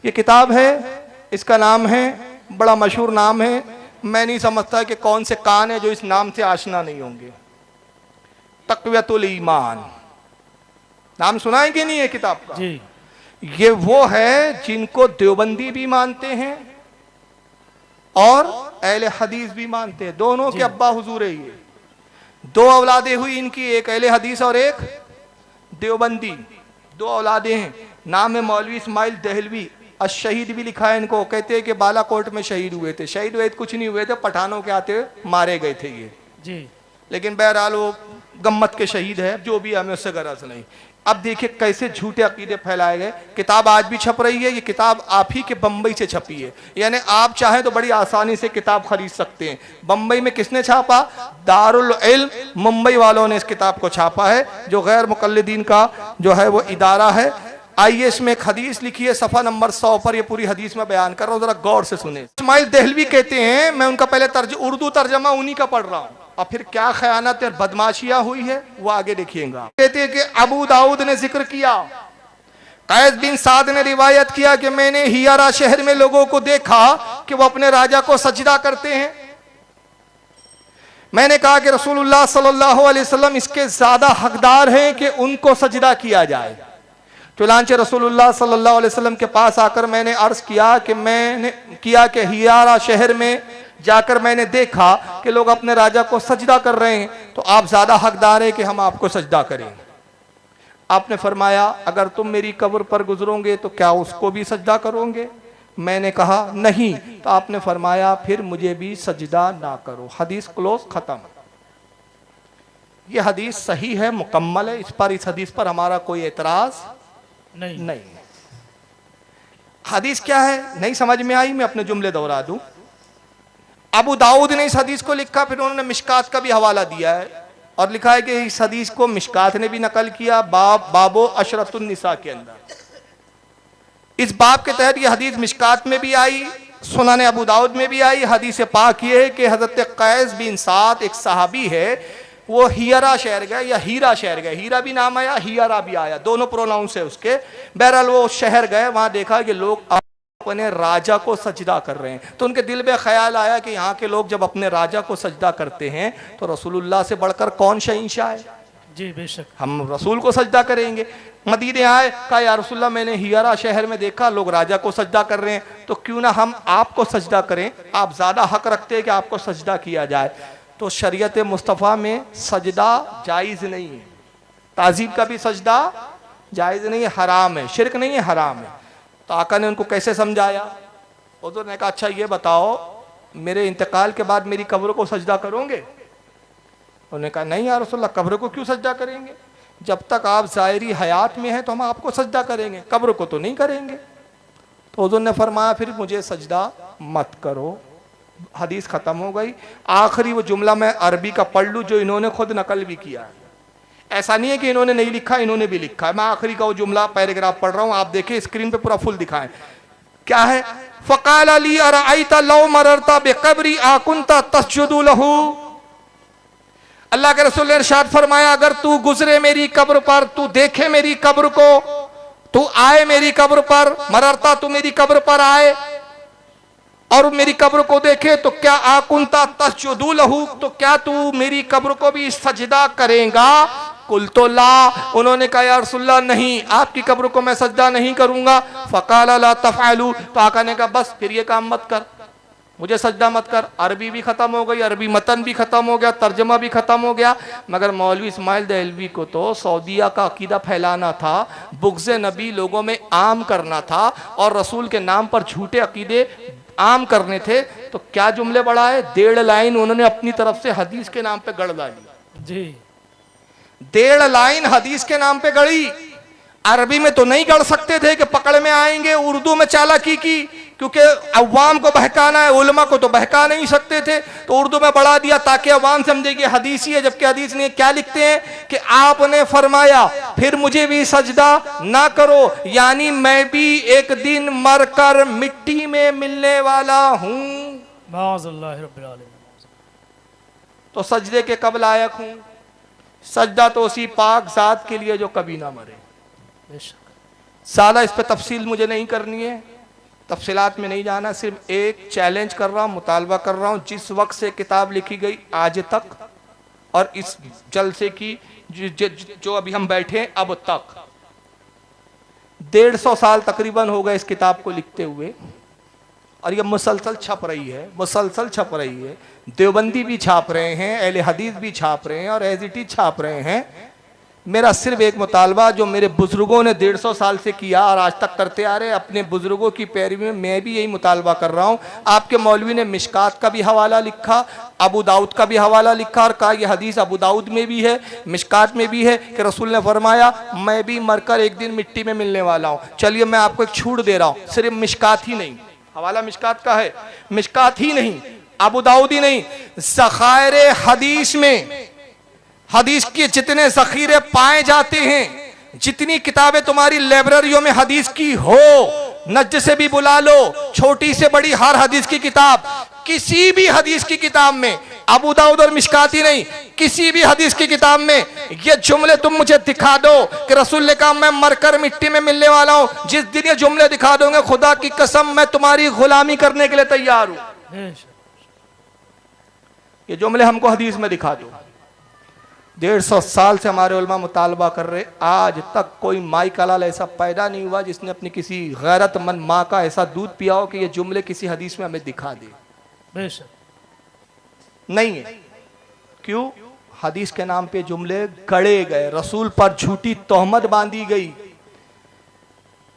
ये किताब है, इसका नाम है, बड़ा मशहूर नाम है, मैं नहीं समझता कि कौन से कान है जो इस नाम से आशना नहीं होंगे। तक़वियतुल ईमान नाम सुना है कि नहीं है किताब का जी। ये वो है जिनको देवबंदी भी मानते हैं और अहले हदीस भी मानते हैं। दोनों के अब्बा हुजूर है। ये दो औलादे हुई इनकी, एक अहले हदीस और एक देवबंदी। दो औलादे हैं। नाम है मौलवी इस्माइल दहलवी। अशहीद भी लिखा है इनको। कहते हैं कि बालाकोट में शहीद हुए थे। शहीद हुए कुछ नहीं हुए थे, पठानों के आते मारे गए थे ये जी। लेकिन बहरहाल वो गम्मत के शहीद है, जो भी हमें उससे गरज नहीं। अब देखिए कैसे झूठे अकीदे फैलाए गए। किताब आज भी छप रही है। ये किताब आप ही के बम्बई से छपी है, यानी आप चाहें तो बड़ी आसानी से किताब खरीद सकते हैं। बम्बई में किसने छापा? दारुल इल्म मुंबई वालों ने इस किताब को छापा है, जो गैर मुकल्लिदीन का जो है वो इदारा है। आइए इसमें एक हदीस लिखी है, सफ़ा नंबर 100 पर। ये पूरी हदीस में बयान कर रहा हूँ, जरा गौर से सुने। इस्माइल दहलवी कहते हैं, मैं उनका पहले उर्दू तर्जमा उन्हीं का पढ़ रहा हूँ, और फिर क्या खयानत और बदमाशियां हुई है वो आगे देखिएगा। कहते हैं कि अबू दाऊद ने जिक्र किया, कैस बिन साद ने रिवायत किया कि मैंने हियारा शहर में लोगों को देखा कि वो अपने राजा को सजदा करते हैं। मैंने कहा कि रसूलुल्लाह सल्लल्लाहु अलैहि वसल्लम इसके ज्यादा हकदार हैं कि उनको सजदा किया जाए। चुनांचे रसूलुल्लाह सल्लल्लाहु अलैहि वसल्लम के पास आकर मैंने अर्ज किया कि हियारा शहर में जाकर मैंने देखा कि लोग अपने राजा को सजदा कर रहे हैं, तो आप ज्यादा हकदार है कि हम आपको सजदा करें। आपने फरमाया, अगर तुम मेरी कब्र पर गुजरोगे तो क्या उसको भी सजदा करोगे? मैंने कहा नहीं। तो आपने फरमाया, फिर मुझे भी सजदा ना करो। हदीस क्लोज, खत्म। यह हदीस सही है, मुकम्मल है। इस हदीस पर हमारा कोई एतराज नहीं। हदीस क्या है नहीं समझ में आई, मैं अपने जुमले दोहरा दूं। अबू दाऊद ने इस हदीस को लिखा, फिर उन्होंने मिशकात का भी हवाला दिया है और लिखा है कि इस हदीस को मिशकात ने भी नकल किया, बाबो अशरतुन निसा के अंदर। इस बाब के तहत यह हदीस मिशकात में भी आई, सुनन अबू दाऊद में भी आई। हदीस पाक ये है कि हजरत कैस बिन साद एक सहाबी है, वो हियरा शहर गए या हीरा शहर गए। हीरा भी नाम आया, हियरा भी आया, दोनों प्रोनाउंस है उसके। बहरहाल वो शहर गए, वहां देखा कि लोग अपने राजा को सजदा कर रहे हैं। तो उनके दिल में ख्याल आया कि यहाँ के लोग जब अपने राजा को सजदा करते हैं तो रसूलुल्लाह से बढ़कर कौन शहींशाह है? जी बेशक, हम रसूल को सजदा करेंगे। मदीने आए, कहा या रसूलुल्लाह मैंने हियरा शहर में देखा लोग राजा को सजदा कर रहे हैं, तो क्यों ना हम आपको सजदा करें, आप ज्यादा हक रखते हैं कि आपको सजदा किया जाए। तो शरीयत मुस्तफ़ा में सजदा जायज़ नहीं है, ताज़ीम का भी सजदा जायज़ नहीं है, हराम है, शिरक नहीं है, हराम है। तो आका ने उनको कैसे समझाया? हुज़ूर ने कहा, अच्छा ये बताओ मेरे इंतकाल के बाद मेरी कब्र को सजदा करोगे? उन्होंने कहा नहीं या रसूलल्लाह, कब्र को क्यों सजदा करेंगे? जब तक आप ज़ाहिरी हयात में हैं तो हम आपको सजदा करेंगे, कब्र को तो नहीं करेंगे। तो हुज़ूर ने फरमाया, फिर मुझे सजदा मत करो। हदीस खत्म हो गई। आखिरी वो जुमला मैं अरबी का पढ़ लूँ जो इन्होंने खुद नकल भी किया है। ऐसा नहीं है कि इन्होंने नहीं लिखा, इन्होंने भी लिखा है। मैं आखिरी का वो जुमला पैराग्राफ पढ़ रहा हूँ, आप देखिए स्क्रीन पे पूरा फुल दिखाएं। क्या है? फ़क़ाल अली अरअयता लौ मररता बिक़ब्री आकुन्ता तस्जुदु लहू। अल्लाह के रसूल ने इरशाद फरमाया, अगर तू गुजरे मेरी कब्र पर, तू देखे मेरी कब्र को, तू आए मेरी कब्र पर, मररता तू मेरी कब्र पर आए और मेरी कब्र को देखे, तो क्या आकुन्ता तस्जुदु लहू, तो क्या तू मेरी कब्र को भी सजदा करेगा? कुल तो ला। उन्होंने कहा या रसूलल्लाह नहीं, आपकी कब्र को मैं सजदा नहीं करूंगा। फ़क़ाल ला तफ़अलू, तो आका ने कहा बस फिर ये काम मत कर, मुझे सजदा मत कर। अरबी भी खत्म हो गई, अरबी मतन भी खत्म हो गया, तर्जमा भी खत्म हो गया। मगर मौलवी इस्माइल दहलवी को तो सऊदिया का अकीदा फैलाना था, बुग़्ज़ नबी लोगों में आम करना था और रसूल के नाम पर झूठे अकीदे आम करने थे। तो क्या जुमले बढ़ाए, 1.5 लाइन उन्होंने अपनी तरफ से हदीस के नाम पे गढ़ डाली जी। 1.5 लाइन हदीस के नाम पे गढ़ी। अरबी में तो नहीं गढ़ सकते थे कि पकड़ में आएंगे, उर्दू में चालाकी की, क्योंकि अवाम को बहकाना है, उलमा को तो बहका नहीं सकते थे, तो उर्दू में बढ़ा दिया ताकि अवाम समझे कि हदीस ही है, जबकि हदीस नहीं। क्या लिखते हैं कि आपने फरमाया फिर मुझे भी सजदा ना करो, यानी मैं भी एक दिन मरकर मिट्टी में मिलने वाला हूं। तो सजदे के कब लायक हूं? सजदा तो उसी पाक जात के लिए जो कभी ना मरे। ज़्यादा इस पर तफसील मुझे नहीं करनी है, तफसीलात में नहीं जाना, सिर्फ एक चैलेंज कर रहा हूँ, मुतालबा कर रहा हूँ, जिस वक्त से किताब लिखी गई आज तक और इस जलसे की जो अभी हम बैठे हैं अब तक 150 साल तकरीबन हो गए इस किताब को लिखते हुए, और ये मुसलसल छप रही है, मुसलसल छप रही है। देवबंदी भी छाप रहे हैं, अहले हदीस भी छाप रहे हैं और एज इट इज छाप रहे हैं। मेरा सिर्फ एक मुतालबा जो मेरे बुजुर्गों ने 150 साल से किया और आज तक करते आ रहे, अपने बुजुर्गों की पैरवी में मैं भी यही मुतालबा कर रहा हूँ। आपके मौलवी ने मिशकात का भी हवाला लिखा, अबू दाऊद का भी हवाला लिखा और कहा यह हदीस अबू दाऊद में भी है, मिशकात में भी है कि रसूल ने फरमाया मैं भी मरकर एक दिन मिट्टी में मिलने वाला हूँ। चलिए मैं आपको एक छूट दे रहा हूँ, सिर्फ मिशकात ही नहीं, हवाला मिशकात का है, मिशकात ही नहीं, अबू दाऊद ही नहीं, ज़खायर हदीस में हदीस के जितने ज़खीरे पाए जाते हैं, जितनी किताबें तुम्हारी लाइब्रेरियों में हदीस की हो, नज्द से भी बुला लो, छोटी से बड़ी हर हदीस की किताब, किसी भी हदीस की किताब में, अबू दाऊद और मिशकात ही नहीं, किसी भी हदीस की किताब में ये जुमले तुम मुझे दिखा दो कि रसूल ने कहा मैं मरकर मिट्टी में मिलने वाला हूं। जिस दिन ये जुमले दिखा दोगे खुदा की कसम मैं तुम्हारी गुलामी करने के लिए तैयार हूं। ये जुमले हमको हदीस में दिखा दो। 150 साल से हमारे उलमा मुतालबा कर रहे, आज तक कोई माई का लाल ऐसा पैदा नहीं हुआ जिसने अपनी किसी गैरतमंद माँ का ऐसा दूध पिया हो कि ये जुमले किसी हदीस में हमें दिखा दे। नहीं है। क्यों? हदीस के नाम पे जुमले गढ़े गए, रसूल पर झूठी तोहमत बांधी गई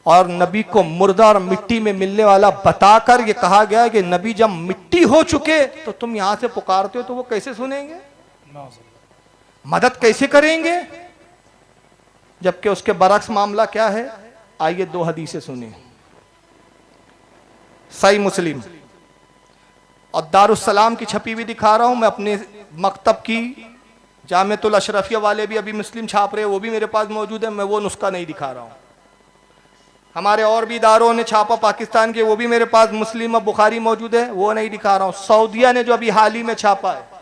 और नबी को मुर्दा और मिट्टी में मिलने वाला बताकर ये कहा गया कि नबी जब मिट्टी हो चुके तो तुम यहां से पुकारते हो तो वो कैसे सुनेंगे, मदद कैसे करेंगे, जबकि उसके बरक्स मामला क्या है। आइए 2 हदीसें सुने। सही मुस्लिम और दारुस्सलाम की छपी हुई दिखा रहा हूं मैं, अपने मकतब की जामिअतुल अशरफिया वाले भी अभी मुस्लिम छाप रहे हैं, वो भी मेरे पास मौजूद है, मैं वो नुस्खा नहीं दिखा रहा हूं। हमारे और भी इदारों ने छापा पाकिस्तान के, वो भी मेरे पास मुस्लिम और बुखारी मौजूद है, वो नहीं दिखा रहा हूं। सऊदिया ने जो अभी हाल ही में छापा है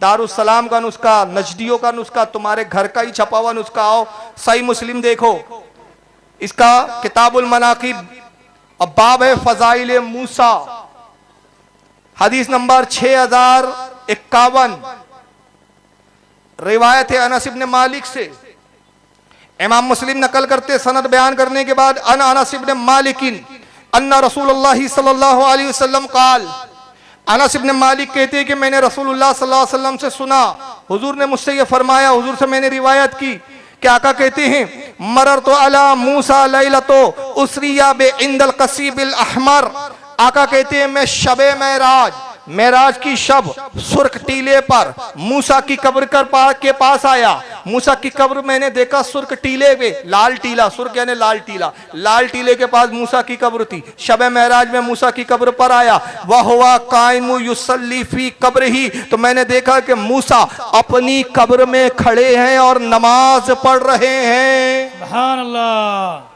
दारुस्सलाम का नुस्खा, नजदियों का नुस्खा, तुम्हारे घर का ही छपा हुआ नुस्खा, आओ सही मुस्लिम देखो, इसका किताबुल मनाकिब और बाब है फजाइल मूसा, हदीस नंबर 6051, रिवायत है अनस इब्न मालिक से। इमाम मुस्लिम नकल करते सनद बयान करने के बाद अनस इब्न मालिकिन अन्ना रसूलुल्लाह सल्लल्लाहु अलैहि वसल्लम काल, अनस इब्न मालिक कहते हैं कि मैंने रसूलुल्लाह सल्लल्लाहु अलैहि वसल्लम से सुना, हुजूर ने मुझसे ये फरमाया, हुजूर से मैंने रिवायत की कि आका कहते हैं मरर तो अला मूसा लैलतो उसरिया बे इंदल कसीबिल अहमर, आका कहते हैं मैं शबे मेराज की शब सुर्ख टीले पर मूसा की कब्र के पास आया। मूसा की कब्र मैंने देखा सुर्ख टीले पे, लाल टीला, सुर्ख यानी लाल टीला, लाल टीले के पास मूसा की कब्र थी। शबे मेराज में मूसा की कब्र पर आया, वह हुआ कायमु युसल्ली फी कब्र ही, तो मैंने देखा कि मूसा अपनी कब्र में खड़े हैं और नमाज पढ़ रहे हैं। सुभान अल्लाह।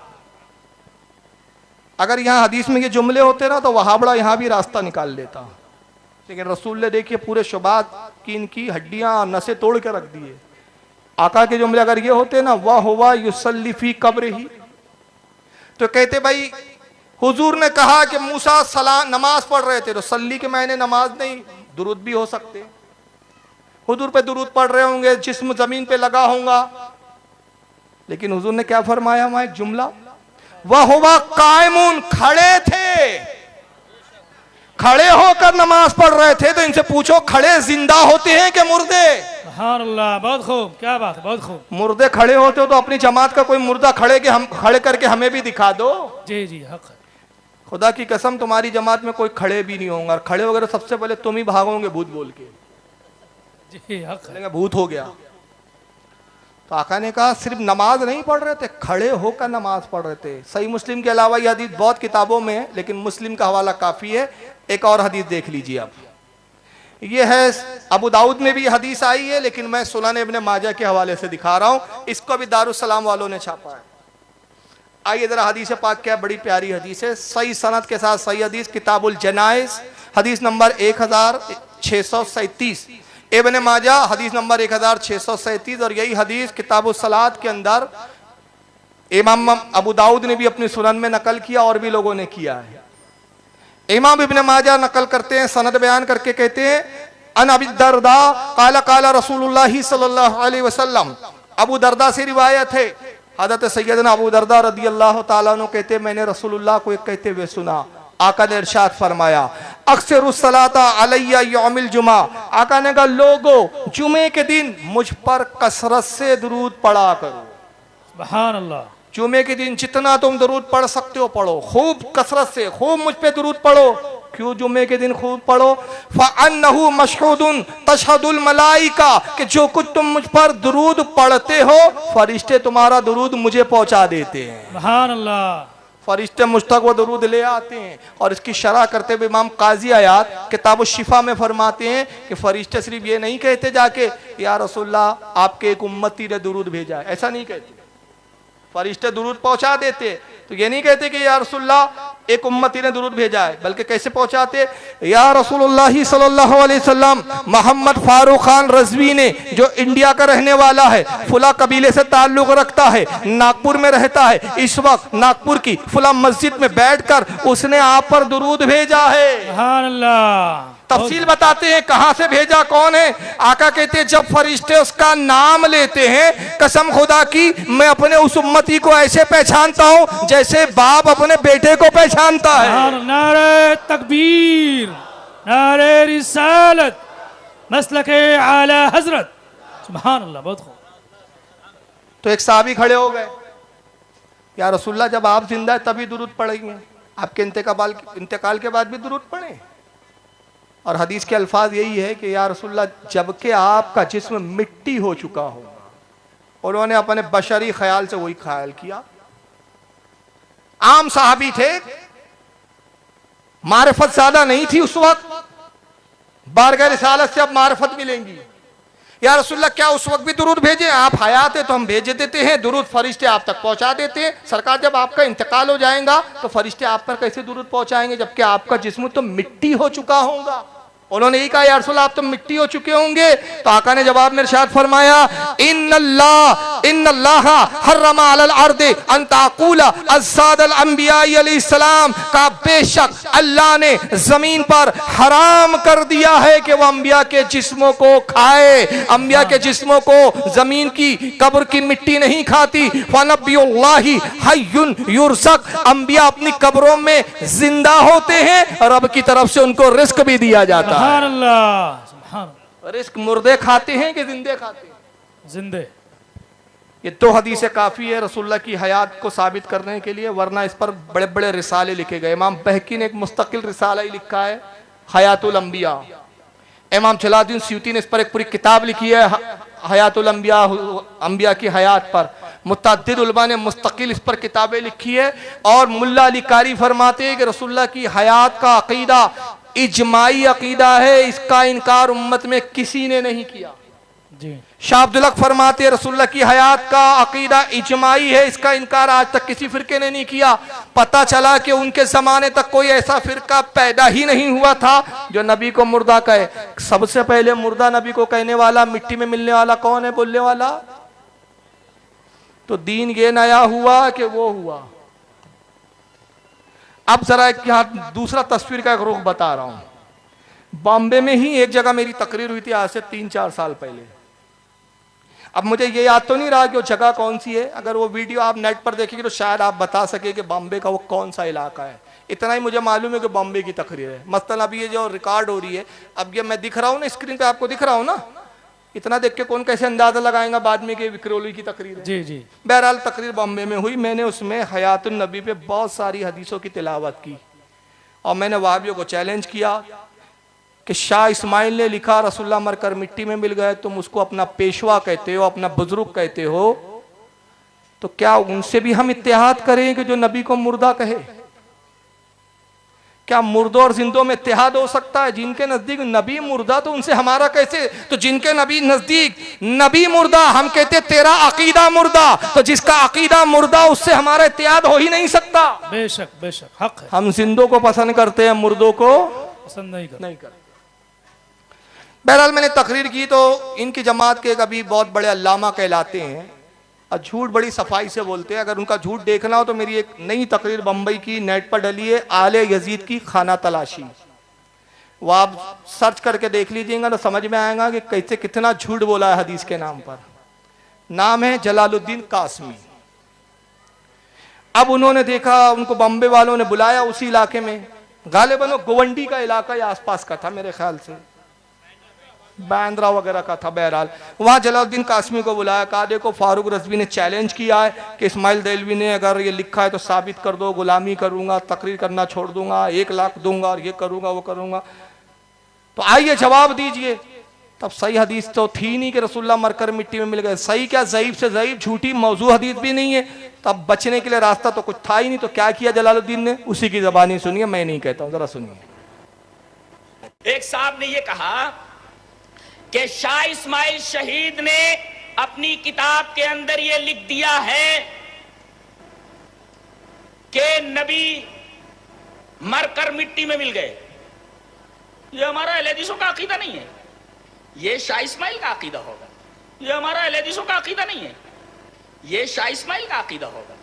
अगर यहाँ हदीस में ये जुमले होते ना तो वहाबड़ा यहाँ भी रास्ता निकाल लेता, लेकिन रसूल ने देखिए पूरे शुबात की इनकी हड्डियां नसें तोड़ के रख दिए। आका के जुमले अगर ये होते ना वह हुआ युसल्ली फी कब्र ही, तो कहते भाई हुजूर ने कहा कि मूसा नमाज पढ़ रहे थे, तो सल्ली के मायने नमाज नहीं, दुरूद भी हो सकते, हुजूर पे दुरूद पढ़ रहे होंगे, जिस्म जमीन पे लगा होगा, लेकिन हुजूर ने क्या फरमाया वहां एक जुमला, वह हुआ कायमुन, खड़े थे, खड़े होकर नमाज पढ़ रहे थे। तो इनसे पूछो खड़े जिंदा होते हैं कि मुर्दे? सुभान अल्लाह, बहुत खूब, क्या बात है, बहुत खूब। मुर्दे खड़े होते हो तो अपनी जमात का कोई मुर्दा खड़े करके हमें भी दिखा दो। जी जी हक है। खुदा की कसम तुम्हारी जमात में कोई खड़े भी नहीं होंगे, और खड़े वगैरह सबसे पहले तुम ही भागोगे भूत बोल के, जी हक है, भूत हो गया। तो आका ने कहा सिर्फ नमाज नहीं पढ़ रहे थे, खड़े होकर नमाज पढ़ रहे थे। सही मुस्लिम के अलावा यह हदीस बहुत किताबों में है, लेकिन मुस्लिम का हवाला काफी है। एक और हदीस देख लीजिए आप, ये है अबू दाऊद में भी हदीस आई है, लेकिन मैं सुनन इब्न माजा के हवाले से दिखा रहा हूं, इसको भी दारुस्सलाम वालों ने छापा है। आइए जरा हदीस पाक क्या बड़ी प्यारी हदीस है, सही सनद के साथ सही हदीस, किताबुल जनाइज हदीस नंबर 1637, इब्न माजा हदीस नंबर 1637, और यही हदीस किताबुल सलात के अंदर इमाम अबू दाऊद ने भी अपनी सुनन में नकल किया और भी लोगों ने किया है। इमाम इब्न माजा नकल करते हैं, सनद बयान करके कहते हैं अन अबी दरदा काला काला रसूलुल्लाह सल्लल्लाहु अलैहि वसल्लम। अबू दरदा से रिवायत है, हज़रत सैयदना अबू दरदा रदियल्लाहु ताला अन्हु कहते मैंने रसूलुल्लाह को एक कहते हुए सुना। आका ने इरशाद फरमाया अक्सरुस सलाता अलैया यौमिल जुमा। आका ने कहा लोगों जुमे के दिन मुझ पर कसरत से दुरूद पढ़ा करो। सुभान अल्लाह। जुमे के दिन जितना तुम दुरूद पढ़ सकते हो पढ़ो, खूब कसरत से खूब मुझ पे दुरूद पढ़ो। क्यों जुमे के दिन खूब पढ़ो? फ़अन्नहु मशहूदुन तशहदुल मलाइका, कि जो कुछ तुम मुझ पर दुरूद पढ़ते हो फरिश्ते तुम्हारा दुरूद मुझे पहुंचा देते हैं। सुभान अल्लाह। फरिश्ते मुझ तक वो दुरूद ले आते हैं। और इसकी शरह करते हुए इमाम काजी आयात किताब शिफा में फरमाते हैं कि फरिश्ते सिर्फ ये नहीं कहते जाके या रसूलल्लाह आपके एक उम्मती ने दुरूद भेजा है, ऐसा नहीं कहते। फरिश्ते दुरूद पहुंचा देते, तो ये नहीं कहते कि या रसूलल्लाह एक उम्मती ने दुरूद भेजा है, बल्कि कैसे पहुंचाते? या रसूलुल्लाह सल्लल्लाहु अलैहि वसल्लम मोहम्मद फारूक खान रज़वी ने, जो इंडिया का रहने वाला है, फुला कबीले से ताल्लुक रखता है, नागपुर में रहता है, इस वक्त नागपुर की फुला मस्जिद में बैठकर उसने आप पर दुरूद भेजा है। सुभान अल्लाह। तफसील बताते हैं कहां से भेजा, कौन है। आका कहते हैं जब फरिश्ते उसका नाम लेते हैं, कसम खुदा की मैं अपने उस उम्मती को ऐसे पहचानता हूं जैसे बाप अपने बेटे को पहचानता है। नारे तकबीर, नारे रिसालत, मसलके आला हजरत। सुभान अल्लाह। बहुत खूब। तो एक साहबी खड़े हो गए, या रसूलल्लाह जब आप जिंदा है तभी दुरूद पढ़ेंगे, आपके इंतकाल के बाद भी दुरूद पढ़े। और हदीस के अल्फाज यही है कि या रसूलल्लाह जबकि आपका जिस्म मिट्टी हो चुका हो। उन्होंने अपने बशरी ख्याल से वही ख्याल किया। आम साहबी थे, मारिफत ज्यादा नहीं थी उस वक्त, बारगाह रिसालत से अब मारिफत मिलेंगी। या रसूलल्लाह क्या उस वक्त भी दुरूद भेजे? आप हयात है तो हम भेज देते हैं, दुरूद फरिश्ते आप तक पहुंचा देते हैं। सरकार जब आपका इंतकाल हो जाएगा तो फरिश्ते आप पर कैसे दुरूद पहुंचाएंगे जबकि आपका जिस्म तो मिट्टी हो चुका होगा। उन्होंने यही कहा या रसूलल्लाह आप तो मिट्टी हो चुके होंगे। तो आका ने जवाब में इरशाद फरमाया इन्नल्लाह हर्रमा अलल अर्दि अन ताकुला अज़्ज़ादल अंबिया अलैहिस्सलाम, का बेशक अल्लाह ने जमीन पर हराम कर दिया है कि वह अंबिया के जिस्मों को खाए। अंबिया के जिस्मों को जमीन की कब्र की मिट्टी नहीं खाती। फनबियुल्लाहि हय्युन युरज़क, अंबिया अपनी कब्रों में जिंदा होते हैं, रब की तरफ से उनको रिस्क भी दिया जाता है। सुभान अल्लाह। सुभान। रिस्क मुर्दे खाते हैं कि जिंदे खाते हैं? जिंदे। ये दो हदीसें काफी है रसूलुल्लाह की हयात को साबित करने के लिए, वरना इस पर बड़े बड़े रिसाले लिखे गए। इमाम बहकी ने एक मुस्तकिल रिसाला ही लिखा है हयातुल अंबिया। इमाम जलालुद्दीन सयूती ने इस पर एक पूरी किताब लिखी है हयातुल अंबिया, अंबिया की हयात पर। मुतअद्दिद उलमा ने मुस्तकिल इस पर किताबें लिखी है। और मुल्ला अली कारी फरमाते हैं कि रसूलुल्लाह की हयात का अकीदा इजमाई अकीदा है, इसका इनकार उम्मत में किसी ने नहीं किया। जी। शाह अब्दुल हक फरमाते रसूलुल्लाह की हयात का अकीदा इजमाई है, इसका इनकार आज तक किसी फिरके ने नहीं किया। पता चला कि उनके जमाने तक कोई ऐसा फिरका पैदा ही नहीं हुआ था जो नबी को मुर्दा कहे। सबसे पहले मुर्दा नबी को कहने वाला, मिट्टी में मिलने वाला कौन है बोलने वाला? तो दीन ये नया हुआ कि वो हुआ। अब जरा एक यहाँ दूसरा तस्वीर का एक रुख बता रहा हूं। बॉम्बे में ही एक जगह मेरी तकरीर हुई थी आज से 3-4 साल पहले। अब मुझे ये याद तो नहीं रहा कि वो जगह कौन सी है। अगर वो वीडियो आप नेट पर देखेंगे तो शायद आप बता सके कि बॉम्बे का वो कौन सा इलाका है। इतना ही मुझे मालूम है कि बॉम्बे की तकरीर है। मसलन अब ये जो रिकॉर्ड हो रही है, अब ये मैं दिख रहा हूँ ना स्क्रीन पे, आपको दिख रहा हूँ ना, इतना देख के कौन कैसे अंदाजा लगाएगा बाद में कि विक्रोली की तकरीर है। जी जी। बहरहाल तकरीर बॉम्बे में हुई। मैंने उसमें हयातुन नबी पे बहुत सारी हदीसों की तिलावत की और मैंने वहाबियों को चैलेंज किया कि शाह इस्माइल ने लिखा रसूलुल्लाह मरकर मिट्टी में मिल गए, तुम उसको अपना पेशवा कहते हो, अपना बुजुर्ग कहते हो, तो क्या उनसे भी हम इत्तेहाद करें कि जो नबी को मुर्दा कहे? क्या मुर्दों और जिंदों में इत्तेहाद हो सकता है? जिनके नजदीक नबी मुर्दा तो उनसे हमारा कैसे? तो जिनके नबी नजदीक नबी मुर्दा, हम कहते तेरा अकीदा मुर्दा, तो जिसका अकीदा मुर्दा उससे हमारा इत्तेहाद हो ही नहीं सकता। बेशक बेशक हक है। हम जिंदों को पसंद करते हैं, मुर्दों को पसंद नहीं करते। बहरहाल मैंने तकरीर की तो इनकी जमात के कभी बहुत बड़े अल्लामा कहलाते हैं और झूठ बड़ी सफाई से बोलते हैं। अगर उनका झूठ देखना हो तो मेरी एक नई तकरीर बंबई की नेट पर डली है, आले यजीद की खाना तलाशी। वो आप सर्च करके देख लीजिएगा तो समझ में आएगा कि कैसे कितना झूठ बोला है हदीस के नाम पर। नाम है जलालुद्दीन कासमी। अब उन्होंने देखा, उनको बॉम्बे वालों ने बुलाया उसी इलाके में, गालिबन वो गोवंडी का इलाका या आसपास का था मेरे ख्याल से, बांद्रा वगैरह का था। बहरहाल वहां जलालुद्दीन कासमी को बुलाया, कहा देखो फारूक रज़वी ने चैलेंज किया है कि इस्माइल देलवी ने अगर ये लिखा है तो साबित कर दो, गुलामी करूंगा, तकरीर करना छोड़ दूंगा, 1 लाख दूंगा और ये करूंगा वो करूंगा, तो आइए जवाब दीजिए। तब सही हदीस तो थी नहीं कि रसूलुल्लाह मरकर मिट्टी में मिल गए। सही क्या, ज़ईफ से ज़ईफ झूठी मौजू हदीस भी नहीं है। तब बचने के लिए रास्ता तो कुछ था ही नहीं। तो क्या किया जलालुद्दीन ने, उसी की ज़बानी सुनिए, मैं नहीं कहता हूं, जरा सुनिए। एक साहब ने यह कहा कि शाह इस्माइल शहीद ने अपनी किताब के अंदर यह लिख दिया है कि नबी मरकर मिट्टी में मिल गए। यह हमारा अहले हदीसों का अकीदा नहीं है, यह शाह इस्माइल का अकीदा होगा। यह हमारा अहले हदीसों का अकीदा नहीं है, यह शाह इस्माइल का अकीदा होगा,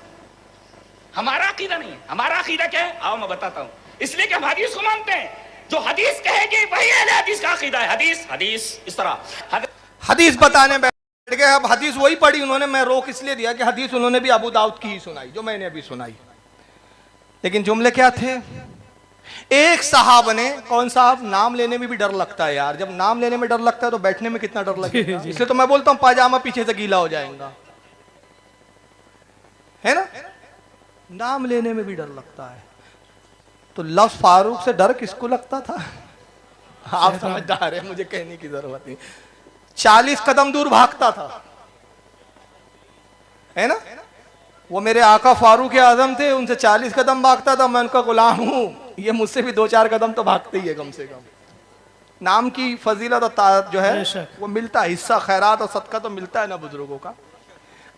हमारा अकीदा नहीं है। हमारा अकीदा क्या है, आओ मैं बताता हूं। इसलिए कि हम हदीस को मानते हैं, जो हदीस कहेगी वही अहले हदीस का अकीदा है। हदीस हदीस इस तरह हदीस बताने बैठ गए। अब हदीस वही पढ़ी उन्होंने, मैं रोक इसलिए दिया कि हदीस उन्होंने भी अबू दाऊद की ही सुनाई जो मैंने अभी सुनाई। लेकिन जुमले क्या थे, एक साहब ने, कौन साहब, नाम लेने में भी डर लगता है यार। जब नाम लेने में डर लगता है तो बैठने में कितना डर लगेगा। इसलिए तो मैं बोलता हूं पाजामा पीछे से गीला हो जाएगा, है ना। नाम लेने में भी डर लगता है। तो लफ्ज़ फारूक से डर किसको लगता था, आप समझदार हैं, मुझे कहने की जरूरत नहीं। 40 कदम दूर भागता था, है ना। वो मेरे आका फारूक आजम थे, उनसे 40 कदम भागता था, मैं उनका गुलाम हूं। ये मुझसे भी 2-4 कदम तो भागते ही है कम से कम। नाम की फजीलत और जो है वो मिलता है, हिस्सा खैरात और सदका तो मिलता है ना बुजुर्गों का।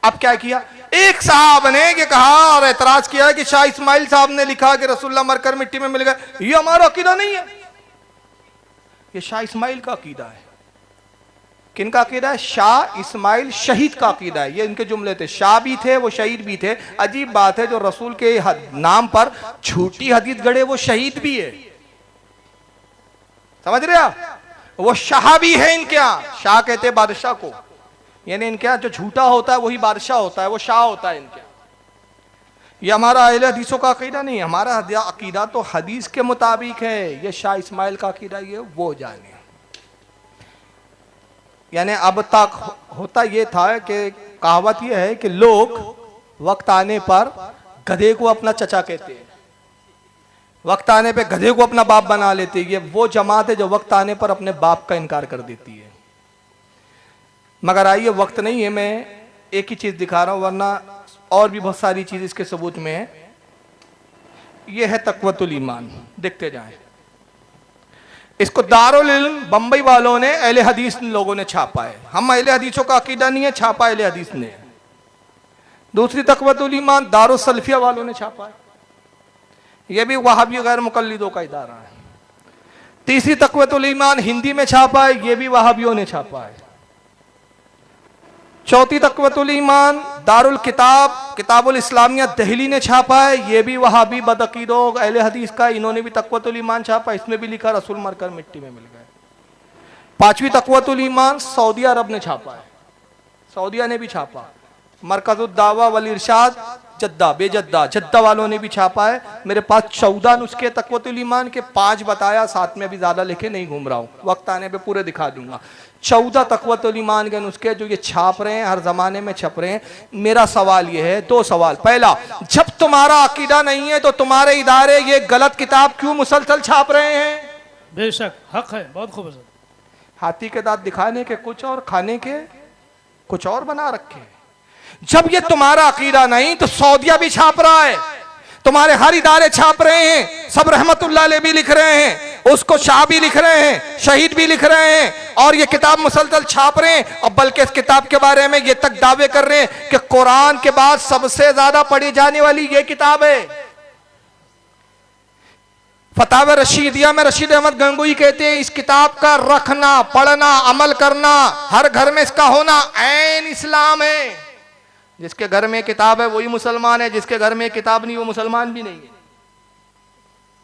अब क्या किया, एक साहब ने ये कहा और एतराज किया कि शाह इस्माइल साहब ने लिखा कि रसूलुल्लाह मरकर मिट्टी में मिल गए। ये हमारा अकीदा नहीं है, ये शाह इस्माइल का अकीदा है। किनका अकीदा है, शाह इस्माइल शहीद का अकीदा है। ये इनके जुमले थे, शाह भी थे वो शहीद भी थे। अजीब बात है, जो रसूल के नाम पर झूठी हदीस गढ़े वो शहीद भी है, समझ रहे आप। वो शाह भी है इनके यहाँ, शाह कहते हैं बादशाह को, यानी इनके यहाँ जो झूठा होता है वही बादशाह होता है, वो शाह होता है इनके यहाँ। ये हमारा अहले हदीसों का अकीदा नहीं है, हमारा अकीदा तो हदीस के मुताबिक है। ये शाह इस्माइल का अकीदा ये वो जाने। यानी अब तक होता ये था कि कहावत ये है कि लोग वक्त आने पर गधे को अपना चचा कहते हैं, वक्त आने पे गधे को अपना बाप बना लेते हैं। ये वो जमात है जो वक्त आने पर अपने बाप का इनकार कर देती है। मगर आइए, वक्त नहीं है, मैं एक ही चीज दिखा रहा हूं, वरना और भी बहुत सारी चीज इसके सबूत में है। ये है तक़वतुल ईमान, देखते जाएं। इसको दारुल इल्म बंबई वालों ने, अहले हदीस लोगों ने छापा है। हम अहले हदीसों का अकीदा नहीं है, छापा अहले हदीस ने। दूसरी तक़वतुल ईमान दारुस सलफिया वालों ने छापा है, यह भी वहाबी गैर मुकल्लिदों का इदारा है। तीसरी तक़वतुल ईमान हिंदी में छापा है, यह भी वहाबियों ने छापा है। चौथी तक़वतुल ईमान दारुल किताब किताबुल इस्लामिया दिल्ली ने छापा है, ये भी वहाबी बदअकीदों अहले हदीस का, इन्होंने भी तक़वतुल ईमान छापा, इसमें भी लिखा रसूल मरकर मिट्टी में मिल गए। पांचवी तक़वतुल ईमान सऊदी अरब ने छापा है, सऊदिया ने भी छापा। मरकज़ुद दावा वल इरशाद जद्दा बेजद्दा जद्दा वालों ने भी छापा है। मेरे पास 14 नुस्खे तक़वतुल ईमान के, 5 बताया, साथ में अभी ज्यादा लिखे नहीं घूम रहा हूँ, वक्त आने पे पूरे दिखा दूंगा। 14 तक़वतुल ईमान के नुस्खे जो ये छाप रहे हैं, हर जमाने में छप रहे हैं। मेरा सवाल ये है, 2 सवाल। पहला, जब तुम्हारा अकीदा नहीं है तो तुम्हारे इदारे ये गलत किताब क्यों मुसलसल छाप रहे हैं? बेशक हक है, बहुत खूबसूरत। हाथी के दांत दिखाने के कुछ और खाने के कुछ और बना रखे। जब ये तुम्हारा अकीदा नहीं तो सऊदिया भी छाप रहा है, तुम्हारे हर इदारे छाप रहे हैं, सब रहमतुल्लाह अलैह भी लिख रहे हैं, उसको शाह भी लिख रहे हैं, शहीद भी लिख रहे हैं, और ये किताब मुसलसल छाप रहे हैं। और बल्कि इस किताब के बारे में ये तक दावे कर रहे हैं कि कुरान के बाद सबसे ज्यादा पढ़ी जाने वाली ये किताब है। फतावा रशीदिया में रशीद अहमद गंगोई कहते हैं, इस किताब का रखना, पढ़ना, अमल करना, हर घर में इसका होना ऐन इस्लाम है। जिसके घर में किताब है वही मुसलमान है, जिसके घर में किताब नहीं वो मुसलमान भी नहीं है।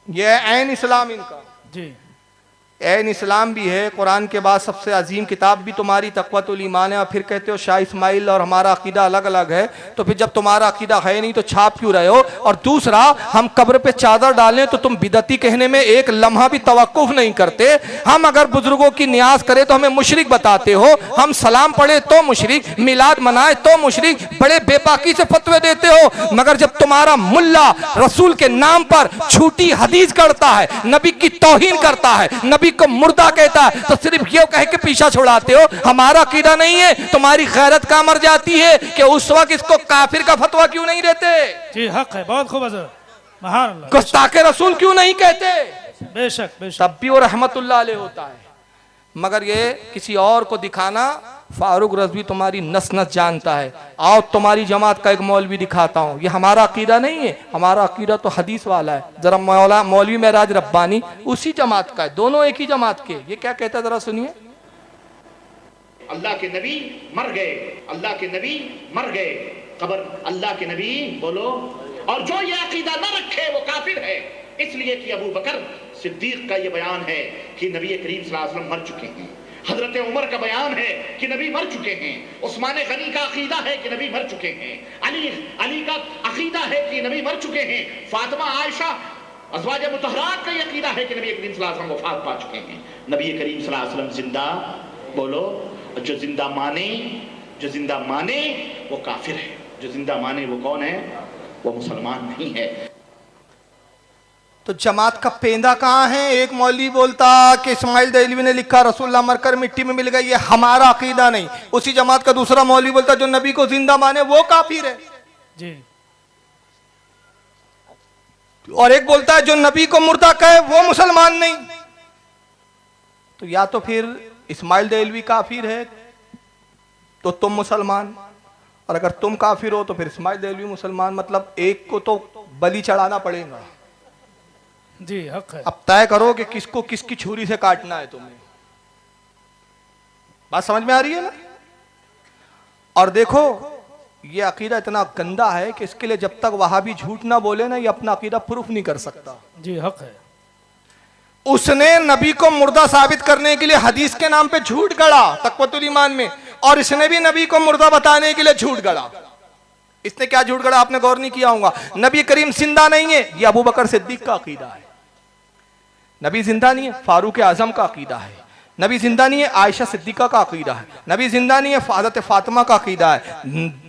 यह ऐन इस्लाम इनका जी। ऐन इस्लाम भी है। कुरान के बाद सबसे अजीम किताब भी तुम्हारी तक़वतुल ईमान है, और फिर कहते हो शाह इस्माइल और हमारा अकीदा अलग अलग है। तो फिर जब तुम्हारा अकीदा है नहीं तो छाप क्यों रहे हो? और दूसरा, हम कब्र पे चादर डालें तो तुम बिदती कहने में एक लम्हा भी तवक्कुफ नहीं करते। हम अगर बुजुर्गों की न्याज करें तो हमें मुशरिक बताते हो, हम सलाम पढ़े तो मुशरिक, मिलाद मनाए तो मुशरिक, बड़े बेबाकी से फतवे देते हो। मगर जब तुम्हारा मुल्ला रसूल के नाम पर झूठी हदीस करता है, नबी की तौहीन करता है, नबी को मुर्दा कहता है, तो सिर्फ ये कह के पीछा छुड़ाते हो। हमारा अकीदा नहीं है। तुम्हारी गैरत कहां मर जाती है कि उस वक्त इसको काफिर का फतवा क्यों नहीं देते? जी हक है, बहुत खूब हजरत, महान अल्लाह। गुस्ताखे रसूल क्यों नहीं कहते? बेशक बेशक। तब भी वो रहमतुल्लाह अलैह होता है। मगर ये किसी और को दिखाना, फारूक रज़वी तुम्हारी नस नस जानता है। आओ तुम्हारी जमात का एक मौलवी दिखाता हूँ। ये हमारा अकीदा नहीं है, हमारा अकीदा तो हदीस वाला है। जरा मौलवी महराज रब्बानी उसी जमात का है, दोनों एक ही जमात के। ये क्या कहता है जरा सुनिए। अल्लाह के नबी मर गए, अल्लाह के नबी मर गए, कब्र अल्लाह के नबी बोलो, और जो ये अकीदा न रखे वो काफिर है। इसलिए कि अबू बकर सिद्दीक का ये बयान है कि नबी करीम सल्लल्लाहु अलैहि वसल्लम मर चुके हैं। हजरत उमर का बयान है कि नबी मर चुके हैं। उस्मान गनी का अकीदा है कि नबी मर चुके हैं। अली का अकीदा है कि नबी मर चुके हैं। फातिमा आयशा अज़वाज मुतहरात का ये अकीदा है कि नबी करीम सल्लल्लाहु अलैहि वसल्लम वफात पा चुके हैं। नबी करीम सल्लल्लाहु अलैहि वसल्लम जिंदा बोलो, जो जिंदा माने वो काफिर है, जो जिंदा माने वो कौन है? वो मुसलमान नहीं है। तो जमात का पेंदा कहाँ है? एक मौलवी बोलता कि इस्माइल देहलवी ने लिखा रसूलुल्लाह मरकर मिट्टी में मिल गए, ये हमारा अकीदा नहीं। उसी जमात का दूसरा मौलवी बोलता जो नबी को जिंदा माने वो काफिर है जी। और एक बोलता है जो नबी को मुर्दा कहे वो मुसलमान नहीं। तो या तो फिर इस्माइल देहलवी काफिर है तो तुम मुसलमान, और अगर तुम काफिर हो तो फिर इस्माइल देहलवी मुसलमान। मतलब एक को तो बलि चढ़ाना पड़ेगा। जी हक है। अब तय करो कि किसको किसकी छुरी से काटना है तुम्हें। बात समझ में आ रही है ना? और देखो ये अकीदा इतना गंदा है कि इसके लिए जब तक वहाबी झूठ ना बोले ना, ये अपना अकीदा प्रूफ नहीं कर सकता। जी हक है। उसने नबी को मुर्दा साबित करने के लिए हदीस के नाम पे झूठ गढ़ा तक़वतुल ईमान में, और इसने भी नबी को मुर्दा बताने के लिए झूठ गढ़ा। इसने क्या झूठ गढ़ा आपने गौर नहीं किया होगा। नबी करीम जिंदा नहीं है, ये अबू बकर सिद्दीक का अकीदा है। नबी जिंदा नहीं है, फारूक आजम का अकीदा है। नबी जिंदा नहीं है, आयशा सिद्दीका का अकीदा है। नबी जिंदा नहीं है, हज़रत फातिमा का अकीदा है।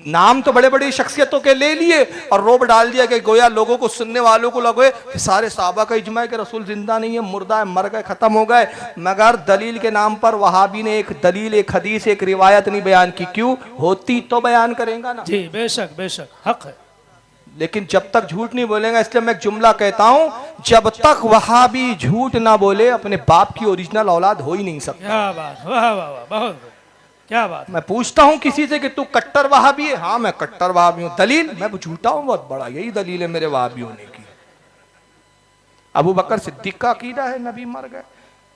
नाम तो बड़े बड़ी शख्सियतों के ले लिए और रोब डाल दिया कि गोया लोगों को, सुनने वालों को लगे सारे साहबा का इजमा है कि रसूल जिंदा नहीं है, मुर्दा है, मर गए, खत्म हो गए। मगर दलील के नाम पर वहाबी ने एक दलील, एक हदीस, एक रिवायत नहीं बयान की। क्यों? होती तो बयान करेगा ना। जी बेशक बेशक हक है। लेकिन जब तक झूठ नहीं बोलेगा, इसलिए मैं एक जुमला कहता हूं, जब तक वहाबी झूठ ना बोले अपने बाप की ओरिजिनल औलाद हो ही नहीं सकता। क्या बात, वाह वाह वाह, बहुत क्या बात। मैं पूछता हूं किसी से कि तू कट्टर वहाबी है? हाँ मैं कट्टर वहाबी हूं। दलील? मैं झूठा हूं बहुत बड़ा, यही दलील है मेरे वहाबी होने की। अबू बकर सिद्दीक का अकीदा है नबी मर गए।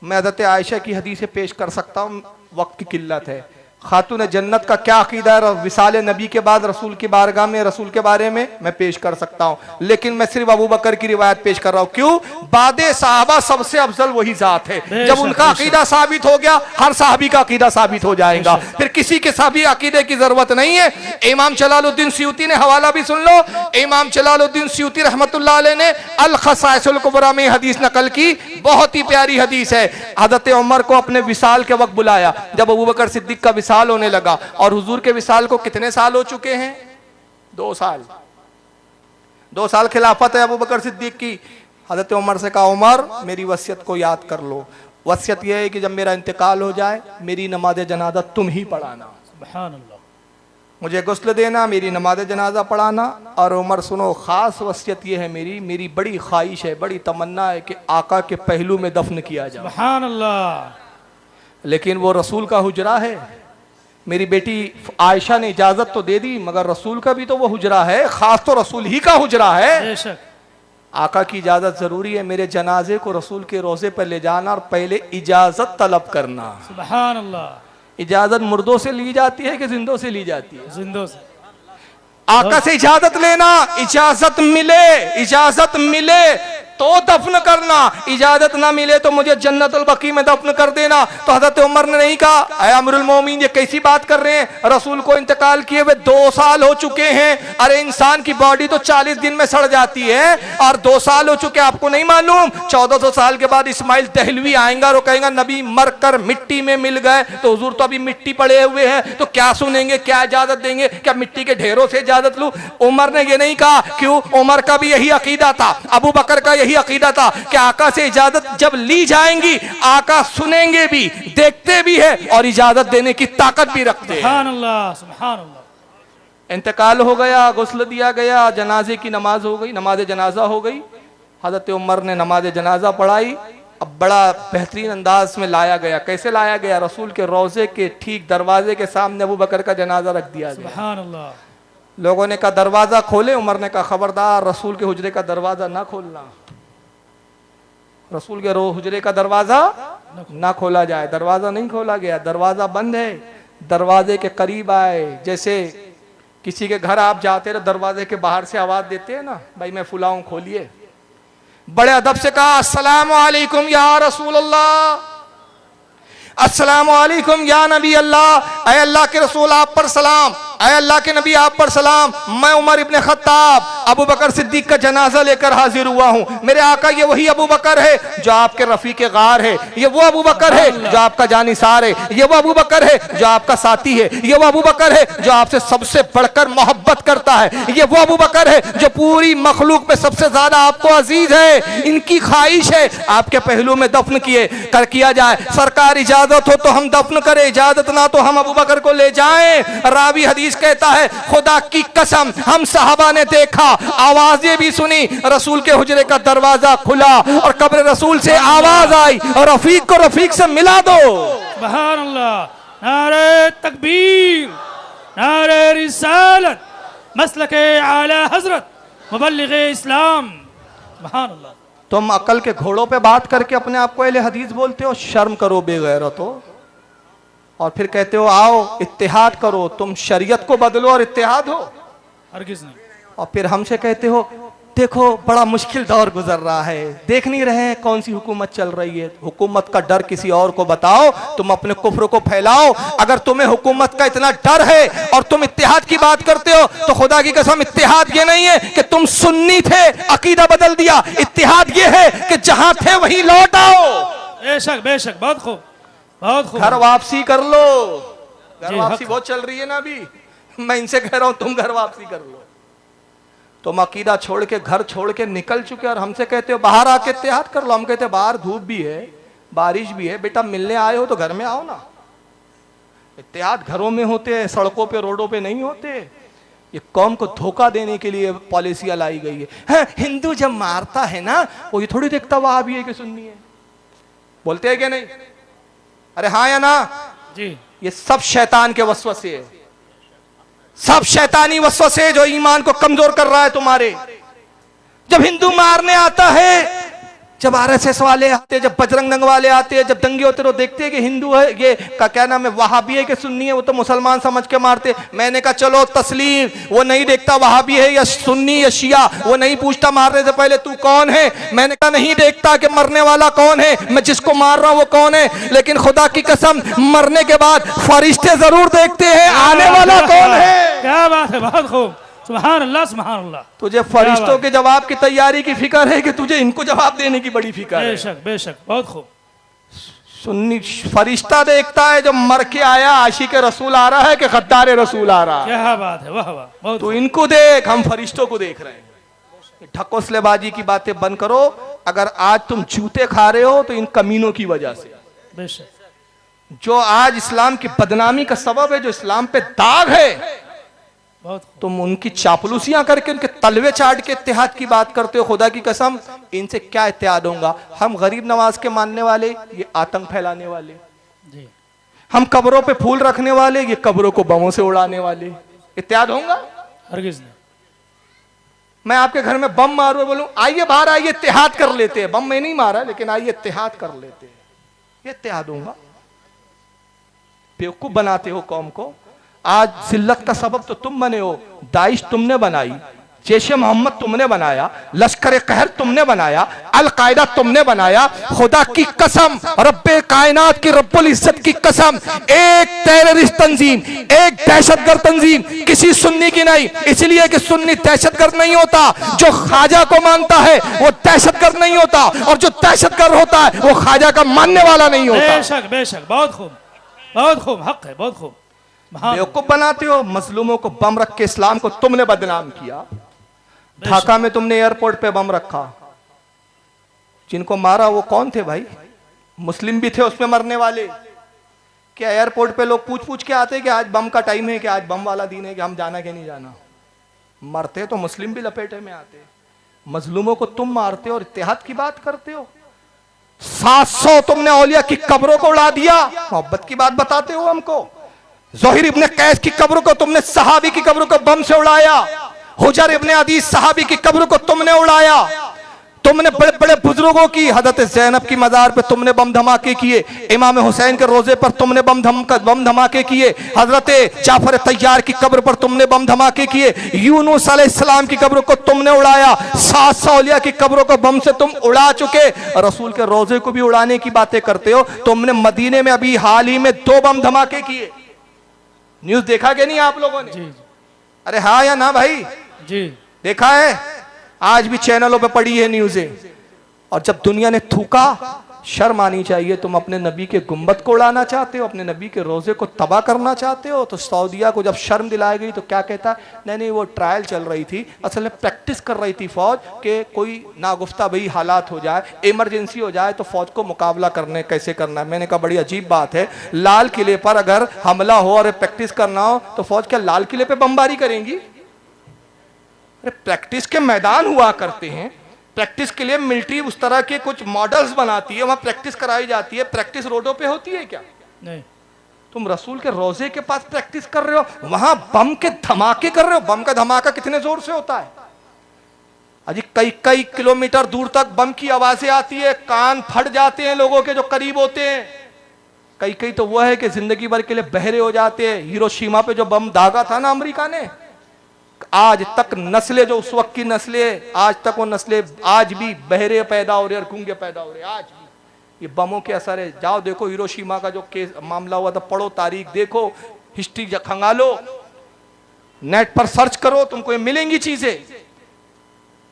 मैं हज़रत आयशा की हदीसें पेश कर सकता हूं, वक्त की किल्लत है। खातून जन्नत का क्या अकीदा है विसाल नबी के बाद रसूल की बारगाह में, रसूल के बारे में मैं पेश कर सकता हूं, लेकिन मैं सिर्फ अबू बकर की रिवायत पेश कर रहा हूं। क्यों? बादे साहबा सबसे अफजल वही जात है। जब उनका अकीदा साबित हो गया, हर साहबी का अकीदा साबित हो जाएगा, फिर किसी के साहबी अकीदे की जरूरत नहीं है। इमाम जलालुद्दीन सयूती ने हवाला भी सुन लो, इमाम जलालुद्दीन सयूती रहमतुल्लाह अलैह ने अल खसाइसुल कुबरा में हदीस नकल की, बहुत ही प्यारी हदीस है। हज़रत उमर को अपने विसाल के वक्त बुलाया, जब अबू बकर सिद्दीक का विसाल होने लगा, और हुजूर के विसाल को कितने साल हो चुके हैं? 2 साल। 2 साल खिलाफत है अबू बकर सिद्दीक की। हज़रत उमर से कहा, उमर मेरी वसियत को याद कर लो। वसियत यह है कि जब मेरा इंतकाल हो जाए मेरी नमाज जनाजा तुम ही पढ़ाना। सुभान अल्लाह। मुझे गुस्ल देना, मेरी नमाज जनाजा पढ़ाना। और उमर सुनो, खास वसियत यह है मेरी बड़ी ख्वाहिश है, बड़ी तमन्ना है कि आका के पहलू में दफन किया जाए। सुभान अल्लाह। लेकिन वो रसूल का हुजरा है। मेरी बेटी आयशा ने इजाजत तो दे दी, मगर रसूल का भी तो वो हुजरा है, खास तो रसूल ही का हुजरा है। बेशक। आका की इजाजत जरूरी है। मेरे जनाजे को रसूल के रोजे पर ले जाना और पहले इजाजत तलब करना। सुभान अल्लाह। इजाजत मुर्दों से ली जाती है कि जिंदों से ली जाती है? जिंदों से। आका से इजाजत लेना, इजाजत मिले तो दफन करना, इजाजत ना मिले तो मुझे जन्नतुल बकी में दफन कर देना। तो हजरत उमर ने नहीं कहा अय अमीरुल मोमिनीन ये कैसी बात कर रहे हैं, रसूल को इंतकाल किए हुए 2 साल हो चुके हैं। अरे इंसान की बॉडी तो 40 दिन में सड़ जाती है और 2 साल हो चुके, आपको नहीं मालूम? 1400 साल के बाद इस्माइल दहलवी आएगा और कहेगा नबी मरकर मिट्टी में मिल गए, तो हुजूर तो अभी मिट्टी पड़े हुए हैं, तो क्या सुनेंगे, क्या इजाजत देंगे, क्या मिट्टी के ढेरों से इजाजत लूं? उमर ने ये नहीं कहा। क्यों? उमर का भी यही अकीदा था, अबू बकर का यही अकीदा था कि आका से इजाजत जब ली जाएंगी, आका सुनेंगे भी, देखते भी है और इजाजत देने की ताकत भी रखते हैं। सुभान अल्लाह, सुभान अल्लाह। इंतकाल हो गया, गुस्ल दिया गया, जनाजे की नमाज हो गई, नमाज जनाजा हो गई। हजरत उमर ने नमाज जनाजा पढ़ाई। अब बड़ा बेहतरीन अंदाज में लाया गया। कैसे लाया गया? रसूल के रोजे के ठीक दरवाजे के सामने अबू बकर का जनाजा रख दिया गया। सुभान अल्लाह। लोगों ने कहा दरवाजा खोले, उमर ने कहा खबरदार रसूल के हुजरे का दरवाजा ना खोलना, रसूल के हुजरे का दरवाजा ना खोला जाए। दरवाजा नहीं खोला गया, दरवाजा बंद है। दरवाजे के करीब आए, जैसे किसी के घर आप जाते हो दरवाजे के बाहर से आवाज देते हैं ना, भाई मैं फुलाऊं खोलिए। बड़े अदब से कहा अस्सलामु अलैकुम या रसूल अल्लाह, अस्सलामु अलैकुम या नबी अल्लाह, ऐ अल्लाह के रसूल आप पर सलाम, ऐ अल्लाह के नबी आप पर सलाम, मैं उमर इब्ने खत्ताब अबू बकर सिद्दीक का जनाजा लेकर हाजिर हुआ हूँ। मेरे आका ये वही अबू बकर है जो आपके रफीक गार है, ये वो अबू बकर है जो आपका जानिसार है, ये वो अबू बकर है जो आपका साथी है, ये वो अबू बकर है जो आपसे सबसे बढ़कर मोहब्बत करता है, ये वो अबू बकर है जो पूरी मखलूक में सबसे ज्यादा आपको अजीज है। इनकी ख्वाहिश है आपके पहलू में दफन किया जाए। सरकार इजाजत हो तो हम दफन करें, इजाजत ना तो हम अबू बकर को ले जाएं। रावी हदीस कहता है खुदा की कसम हम सहाबा ने देखा, आवाजें भी सुनी, रसूल के हुजरे का दरवाजा खुला और कब्र रसूल से आवाज आई और रफीक को रफीक से मिला दो। सुभान अल्लाह। नारे तकबीर, नारे रिसालत, मसलके आला हजरत, मुबल्लिगे इस्लाम। सुभान अल्लाह। तुम अकल के घोड़ों पे बात करके अपने आप को अहले हदीस बोलते हो, शर्म करो बेगैरत हो। और फिर कहते हो आओ इत्तेहाद करो, तुम शरीयत को बदलो और इत्तेहाद हो। हरगिज़ नहीं। और फिर हमसे कहते हो देखो बड़ा मुश्किल दौर गुजर रहा है, देख नहीं रहे हैं कौन सी हुकूमत चल रही है। हुकूमत का डर किसी और को बताओ, तुम अपने कुफ्र को फैलाओ। अगर तुम्हें हुकूमत का इतना डर है और तुम इत्तेहाद की बात करते हो तो खुदा की कसम इत्तेहाद ये नहीं है कि तुम सुन्नी थे अकीदा बदल दिया, इत्तेहाद ये है कि जहां थे वहीं लौट आओ। बेशक बेशक, बहुत खूब, बहुत खूब। घर वापसी कर लो, घर जी, वापसी हक। बहुत चल रही है ना अभी, मैं इनसे कह रहा हूं तुम घर वापसी कर लो। तुम अकीदा छोड़ के घर छोड़ के निकल चुके और हमसे कहते हो बाहर आके इत्तेहाद कर लो। हम कहते हैं बाहर धूप भी है, बारिश भी है, बेटा मिलने आए हो तो घर में आओ ना। इत्तेहाद घरों में होते हैं, सड़कों पे रोडों पे नहीं होते। ये कौम को धोखा देने के लिए पॉलिसियां लाई गई है। हाँ, हिंदू जब मारता है ना वो ये थोड़ी देखता वहां भी है कि सुन्नी है, बोलते हैं क्या नहीं? अरे हाँ या ना जी। ये सब शैतान के वसवसे है, सब शैतानी वसवसे जो ईमान को कमजोर कर रहा है तुम्हारे। जब हिंदू मारने आता है, जब आरएसएस वाले आते, जब बजरंग दंग वाले आते हैं, जब दंगे होते तो देखते हैं कि हिंदू है, ये का क्या नाम है, वहाबी है कि सुन्नी है, वो तो मुसलमान समझ के मारते। मैंने कहा चलो तस्लीम, वो नहीं देखता वहाबी है या सुन्नी या शिया, वो नहीं पूछता मारने से पहले तू कौन है। मैंने कहा नहीं देखता कि मरने वाला कौन है, मैं जिसको मार रहा हूं वो कौन है, लेकिन खुदा की कसम मरने के बाद फरिश्ते जरूर देखते हैं आने वाला कौन है। क्या बात है, बहुत खूब। सुभान अल्लाह, सुभान अल्लाह। तुझे फरिश्तों के जवाब की तैयारी की फिक्र है कि तुझे इनको जवाब देने की बड़ी फिक्र है। बेशक बेशक, बहुत खूब। सुन्नी फरिश्ता देखता है जो मर के आया, आशिक रसूल आ रहा है कि गद्दार रसूल आ रहा है। क्या बात है, वाह वाह, बहुत तो इनको देख, हम फरिश्तों को देख रहे हैं। ढकोसलेबाजी की बातें बंद करो। अगर आज तुम जूते खा रहे हो तो इन कमीनों की वजह से, बेशक, जो आज इस्लाम की बदनामी का सबब है, जो इस्लाम पे दाग है, बहुत खूब। तुम उनकी चापलूसियां करके उनके तलवे चाट के इत्तेहाद की बात करते हो। खुदा की कसम इनसे क्या इत्तेहाद होगा। हम गरीब नवाज के मानने वाले, ये आतंक फैलाने वाले। जी। हम कब्रों पे फूल रखने वाले, ये कब्रों को बमों से उड़ाने वाले। इत्तेहाद होगा? हरगिज़ नहीं। मैं आपके घर में बम मारूं, बोलूं आइए बाहर आइए इत्तेहाद कर लेते हैं। बम मैं नहीं मारा, लेकिन आइए इत्तेहाद कर लेते हैं, ये इत्तेहाद होगा? बेवकूफ बनाते हो कौम को। आज जिल्लत का सबब तो तुम बने हो। दाइश तुमने बनाई, जैशे मोहम्मद तुमने बनाया, लश्कर कहर तुमने बनाया, अल कायदा तुमने बनाया। खुदा की कसम, रब्बे कायनात की, रब्बुल इज्जत की कसम, एक टेररिस्ट तंजीम, एक दहशतगर्द तंजीम किसी सुन्नी की नहीं। इसलिए कि सुन्नी दहशतगर्द नहीं होता, जो ख्वाजा को मानता है वो दहशतगर्द नहीं होता, और जो दहशतगर्द होता है वो ख्वाजा का मानने वाला नहीं होता। बेशक बेशक, बहुत खूब, बहुत खूब, हक है, बहुत खूब। हाँ, बेवकूफ बनाते हो। मजलूमों को बम रख के इस्लाम को तुमने बदनाम किया। ढाका में तुमने एयरपोर्ट पे बम रखा। जिनको मारा वो कौन थे भाई? मुस्लिम भी थे उसमें मरने वाले। क्या एयरपोर्ट पे लोग पूछ पूछ के आते कि आज बम का टाइम है, कि आज बम वाला दिन है, कि हम जाना कि नहीं जाना? मरते तो मुस्लिम भी लपेटे में आते। मजलूमों को तुम मारते हो और इत्तेहाद की बात करते हो। 700 तुमने औलिया की कब्रों को उड़ा दिया। मोहब्बत की बात बताते हो हमको। ज़ोहिर इब्ने कैस की कब्रों को तुमने, सहाबी की कब्रों को बम से उड़ाया। हुजर इब्ने अदीस सहाबी की कब्र को तुमने उड़ाया। तुमने बड़े बड़े बुजुर्गों की, हजरत ज़ैनब की मजार पे तुमने बम धमाके किए। इमाम हुसैन के रोजे पर तुमने बम धमाके किए। हजरत जाफर तैयार की कब्र पर तुमने बम धमाके किए। यूनुस अलैहिस्सलाम की कब्र को तुमने उड़ाया। 700 औलिया की कब्रों को बम से तुम उड़ा चुके। रसूल के रोजे को भी उड़ाने की बातें करते हो। तुमने मदीने में अभी हाल ही में 2 बम धमाके किए। न्यूज देखा कि नहीं आप लोगों ने? जी अरे हाँ या ना भाई? जी, देखा है? आज भी चैनलों पे पड़ी है न्यूज़ें। और जब दुनिया ने थूका, शर्म आनी चाहिए। तुम अपने नबी के गुंबद को उड़ाना चाहते हो, अपने नबी के रोजे को तबाह करना चाहते हो। तो सऊदिया को जब शर्म दिलाई गई तो क्या कहता? नहीं, वो ट्रायल चल रही थी, असल में प्रैक्टिस कर रही थी फौज के कोई नागुफ्ता भाई हालात हो जाए, इमरजेंसी हो जाए तो फौज को मुकाबला करने कैसे करना है। मैंने कहा बड़ी अजीब बात है, लाल किले पर अगर हमला हो और प्रैक्टिस करना हो तो फौज क्या लाल किले पर बमबारी करेंगी? अरे प्रैक्टिस के मैदान हुआ करते हैं। प्रैक्टिस के लिए मिलिट्री उस तरह के कुछ मॉडल्स बनाती है, वहां प्रैक्टिस कराई जाती है। प्रैक्टिस रोडों पे होती है क्या? नहीं। तुम रसूल के रोजे के पास प्रैक्टिस कर रहे हो, वहां बम के धमाके कर रहे हो। बम का धमाका कितने जोर से होता है? अजी कई कई किलोमीटर दूर तक बम की आवाजें आती है, कान फट जाते हैं लोगों के जो करीब होते हैं। कई कई तो वो है कि जिंदगी भर के लिए बहरे हो जाते हैं। हिरोशिमा पे जो बम दागा था ना अमेरिका ने, आज तक नस्लें, जो उस वक्त की नस्लें, आज तक वो नस्लें आज भी बहरे पैदा हो रहे और गूंगे पैदा हो रहे। आज भी ये बमों के असर है। जाओ देखो हिरोशिमा का जो केस मामला हुआ था, पढ़ो तारीख, देखो हिस्ट्री खंगालो, नेट पर सर्च करो, तुमको ये मिलेंगी चीजें।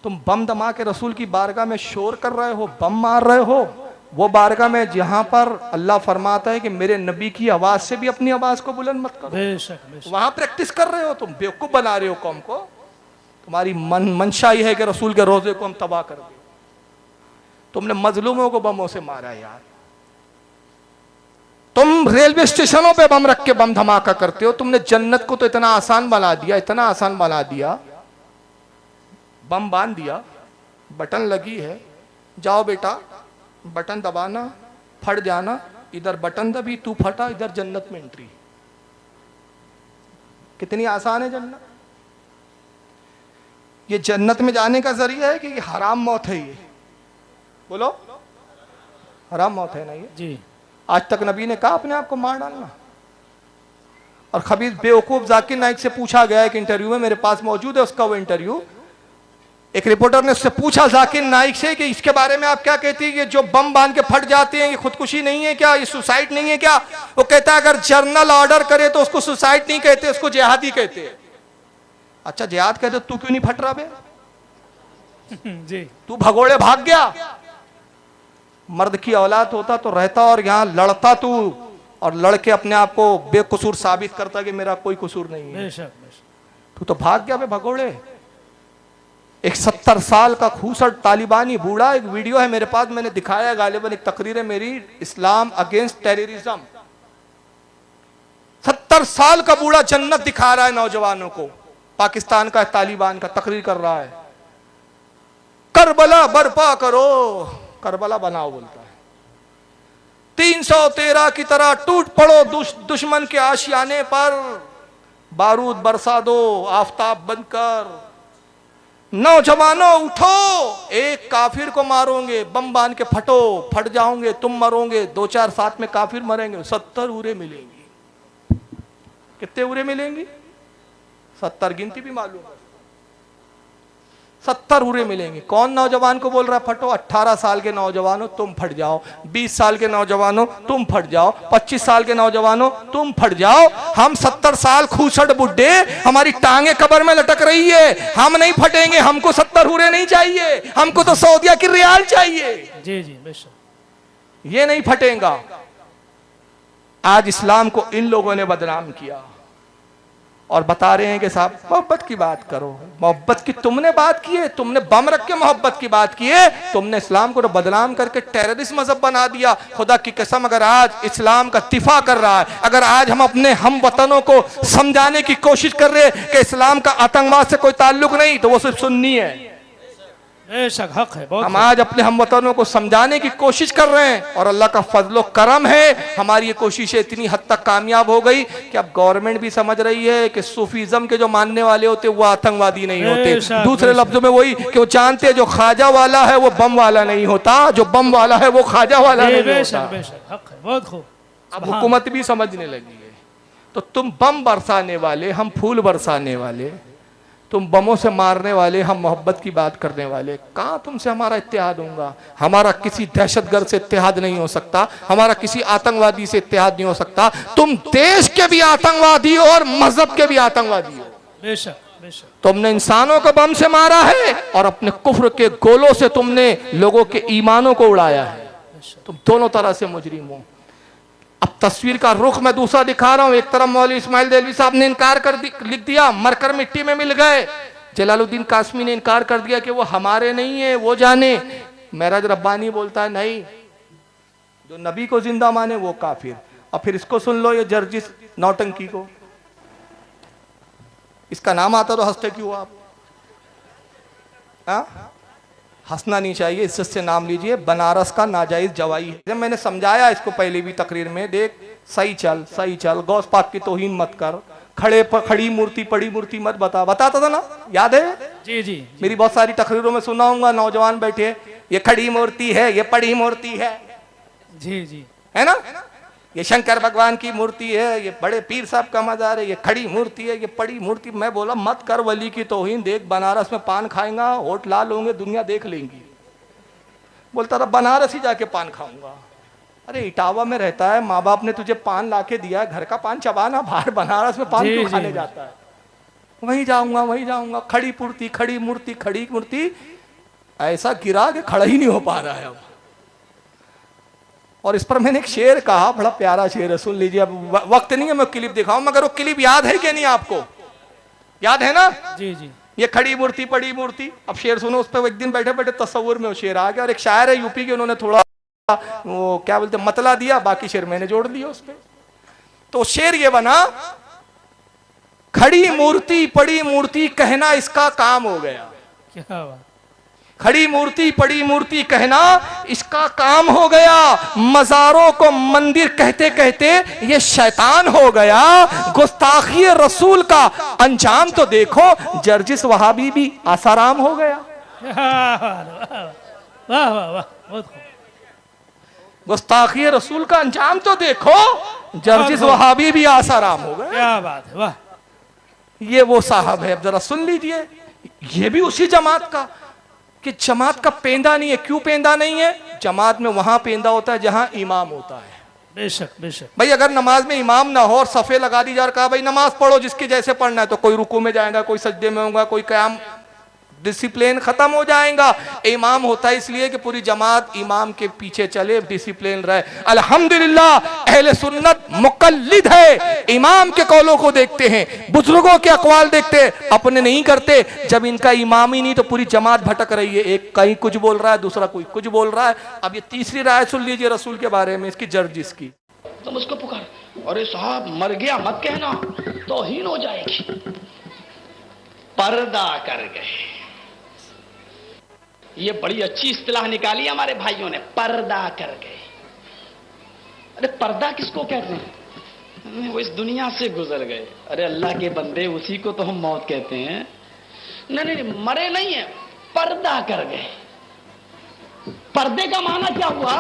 तुम बम दमा के रसूल की बारगाह में शोर कर रहे हो, बम मार रहे हो। वो बारगाह में जहां पर अल्लाह फरमाता है कि मेरे नबी की आवाज से भी अपनी आवाज को बुलंद मत करो, बेशक बेशक। वहां प्रैक्टिस कर रहे हो। तुम बेवकूफ बना रहे हो कौम को। तुम्हारी मंशा ही है कि रसूल के रोजे को हम तबाह कर दें। तुमने मजलूमों को बमों से मारा यार। तुम रेलवे स्टेशनों पे बम रख के बम धमाका करते हो। तुमने जन्नत को तो इतना आसान बना दिया, इतना आसान बना दिया। बम बांध दिया, बटन लगी है, जाओ बेटा बटन दबाना, फट जाना, इधर बटन दबी, तू फटा, इधर जन्नत में एंट्री। कितनी आसान है जन्नत। ये जन्नत में जाने का जरिया है कि हराम मौत है ये? बोलो, हराम मौत है ना ये? जी। आज तक नबी ने कहा अपने आप को मार डालना। और खबीज बेवकूफ जाकिर नाइक से पूछा गया एक इंटरव्यू में, मेरे पास मौजूद है उसका वो इंटरव्यू। एक रिपोर्टर ने उससे पूछा जाकिर नाइक से कि इसके बारे में आप क्या कहती है कि जो बम बांध के फट जाते हैं ये खुदकुशी नहीं है क्या, ये सुसाइड नहीं है क्या? वो कहता है अगर जर्नल ऑर्डर करे तो उसको सुसाइड नहीं कहते, उसको जिहादी कहते हैं। अच्छा जिहाद कहते, तू क्यों नहीं फट रहा बे? जी। तू भगोड़े भाग गया। मर्द की औलाद होता तो रहता और यहां लड़ता तू, और लड़के अपने आप को बेकसूर साबित करता कि मेरा कोई कसूर नहीं है। बेशक बेशक। तू तो भाग गया बे भगोड़े। एक 70 साल का खूसड़ तालिबानी बूढ़ा, एक वीडियो है मेरे पास, मैंने दिखाया गालिबन, एक तकरीर है मेरी, इस्लाम अगेंस्ट टेररिज्म। 70 साल का बूढ़ा जन्नत दिखा रहा है नौजवानों को। पाकिस्तान का तालिबान का तकरीर कर रहा है, करबला बर्पा करो, करबला बनाओ बोलता है। 313 की तरह टूट पड़ो दुश्मन के आशियाने पर, बारूद बरसा दो आफताब बनकर। नौजवानों उठो, एक काफिर को मारोगे, बम बांध के फटो, फट जाओगे, तुम मरोगे, 2-4 साथ में काफिर मरेंगे, 70 उरे मिलेंगी। कितने उरे मिलेंगी? 70, गिनती भी मालूम है, 70 उरे मिलेंगे। कौन नौजवान को बोल रहा है फटो? 18 साल के नौजवानों तुम फट जाओ, 20 साल के नौजवानों तुम फट जाओ, 25 साल के नौजवानों तुम फट जाओ। हम 70 साल खूसट बुड्ढे, हमारी टांगे कब्र में लटक रही है, हम नहीं फटेंगे। हमको 70 उरे नहीं चाहिए, हमको तो सऊदिया की रियाल चाहिए। जी जी बेशक, ये नहीं फटेगा। आज इस्लाम को इन लोगों ने बदनाम किया और बता रहे हैं कि साहब मोहब्बत की बात करो। मोहब्बत की तुमने बात की है, तुमने बम रख के मोहब्बत की बात की है, तुमने इस्लाम को तो बदनाम करके टेररिस्ट मजहब बना दिया। खुदा की कसम, अगर आज इस्लाम का दिफा कर रहा है, अगर आज हम अपने हम वतनों को समझाने की कोशिश कर रहे हैं कि इस्लाम का आतंकवाद से कोई ताल्लुक नहीं, तो वो सिर्फ सुन्नी है। बेशक हक है, बहुत हम आज अपने हमवतनों को समझाने की कोशिश कर रहे हैं और अल्लाह का फजलो करम है, हमारी ये कोशिशें इतनी हद तक कामयाब हो गई कि अब गवर्नमेंट भी समझ रही है कि सूफीज्म के जो मानने वाले होते वो आतंकवादी नहीं होते। दूसरे लफ्जों में वही कि वो जानते हैं जो ख्वाजा वाला है वो बम वाला नहीं होता, जो बम वाला है वो ख्वाजा वाला नहीं होता। बेशक बेशक हक है, बहुत खूब। अब हुकूमत भी समझने लगी है। तो तुम बम बरसाने वाले, हम फूल बरसाने वाले, तुम बमों से मारने वाले, हम मोहब्बत की बात करने वाले, कहाँ तुमसे हमारा इत्तेहाद होगा? हमारा किसी दहशतगर्द से इत्तेहाद नहीं हो सकता, हमारा किसी आतंकवादी से इत्तेहाद नहीं हो सकता। तुम देश के भी आतंकवादी हो और मजहब के भी आतंकवादी हो। बेशक बेशक, तुमने इंसानों को बम से मारा है और अपने कुफ्र के गोलों से तुमने लोगों के ईमानों को उड़ाया है। तुम दोनों तरह से मुजरिम हो। अब तस्वीर का रुख मैं दूसरा दिखा रहा हूं। एक तरफ मौलवी इस्माइल देलवी साहब ने इनकार कर लिख दिया, मरकर मिट्टी में मिल गए। जलालुद्दीन कासमी ने इनकार कर दिया कि वो हमारे नहीं है, वो जाने। महराज रब्बानी बोलता है नहीं, जो नबी को जिंदा माने वो काफिर। और फिर इसको सुन लो, ये जर्जिस नौटंकी को, इसका नाम आता तो हंसते क्यों आप? हंसना नहीं चाहिए, इज्जत से नाम लीजिए। बनारस का नाजायज जवाई है। जब मैंने समझाया इसको पहले भी तकरीर में, देख सही चल, गौस पाक की तौहीन मत कर, खड़ी मूर्ति पड़ी मूर्ति मत बताता था ना, याद है? जी जी, मेरी बहुत सारी तकरीरों में सुनाऊंगा, नौजवान बैठे ये खड़ी मूर्ति है, ये पड़ी मूर्ति है, जी जी, है ना, ये शंकर भगवान की मूर्ति है, ये बड़े पीर साहब का मजार है, ये खड़ी मूर्ति है, ये पड़ी मूर्ति। मैं बोला मत कर वली की तौहीन, देख बनारस में पान खाएगा, होठ लाल होंगे, दुनिया देख लेंगी। बोलता रहा बनारस ही जाके पान खाऊंगा। अरे इटावा में रहता है, माँ बाप ने तुझे पान लाके दिया, घर का पान चबाना, बाहर बनारस में पान क्यों खाने जाता है? वहीं जाऊंगा। खड़ी मूर्ति ऐसा गिरा कि खड़ा ही नहीं हो पा रहा है अब। और इस पर मैंने एक शेर कहा, बड़ा प्यारा शेर है, सुन लीजिए। अब वक्त नहीं है मैं क्लिप दिखाऊं, मगर वो क्लिप याद है कि नहीं आपको? याद है ना? जी जी, ये खड़ी मूर्ति पड़ी मूर्ति। अब शेर सुनो, उस पर एक दिन बैठे बैठे तस्वुर में वो शेर आ गया। और एक शायर है यूपी के, उन्होंने थोड़ा वो क्या बोलते मतला दिया, बाकी शेर मैंने जोड़ दिया उस पर। तो शेर ये बना, खड़ी मूर्ति पड़ी मूर्ति कहना इसका काम हो गया। क्या बात, खड़ी मूर्ति पड़ी मूर्ति कहना इसका काम हो गया। मजारों को मंदिर कहते कहते ये शैतान हो गया। गुस्ताखी रसूल का अंजाम तो देखो, जर्जिस वहाबी भी आसाराम हो गया। वाह वाह वाह, बहुत खूब। गुस्ताखी रसूल का अंजाम तो देखो, जर्जिस वहाबी भी आसाराम हो गया। क्या बात है, वाह। ये वो साहब है, अब जरा सुन लीजिए। ये भी उसी जमात का, कि जमात का पेंदा नहीं है। क्यों पेंदा नहीं है? जमात में वहां पेंदा होता है जहां इमाम होता है। बेशक बेशक, भाई अगर नमाज में इमाम ना हो और सफे लगा दी जा और कहा भाई नमाज पढ़ो जिसके जैसे पढ़ना है, तो कोई रुकू में जाएगा, कोई सजदे में होगा, कोई क़याम, डिसिप्लिन खत्म हो जाएगा। इमाम होता है इसलिए कि पूरी जमात इमाम के पीछे चले, डिसिप्लिन रहे। अल्हम्दुलिल्लाह अहले सुन्नत मुकल्लिद है, इमाम के कौलों को देखते हैं, बुजुर्गों के अकवाल देखते हैं, अपने नहीं करते। जब इनका इमाम ही नहीं तो पूरी जमात भटक रही है। एक कहीं कुछ बोल रहा है, दूसरा कोई कुछ बोल रहा है। अब ये तीसरी राय सुन लीजिए रसूल के बारे में, इसकी जर्जिस की। तुम उसको पुकार, अरे साहब मर गया मत कहना, तौहीन हो जाएगी। पर्दा कर गए, ये बड़ी अच्छी इस्तिलाह निकाली हमारे भाइयों ने, पर्दा कर गए। अरे पर्दा किसको कहते हैं? वो इस दुनिया से गुजर गए। अरे अल्लाह के बंदे, उसी को तो हम मौत कहते हैं। नहीं, मरे नहीं है, पर्दा कर गए। पर्दे का माना क्या हुआ?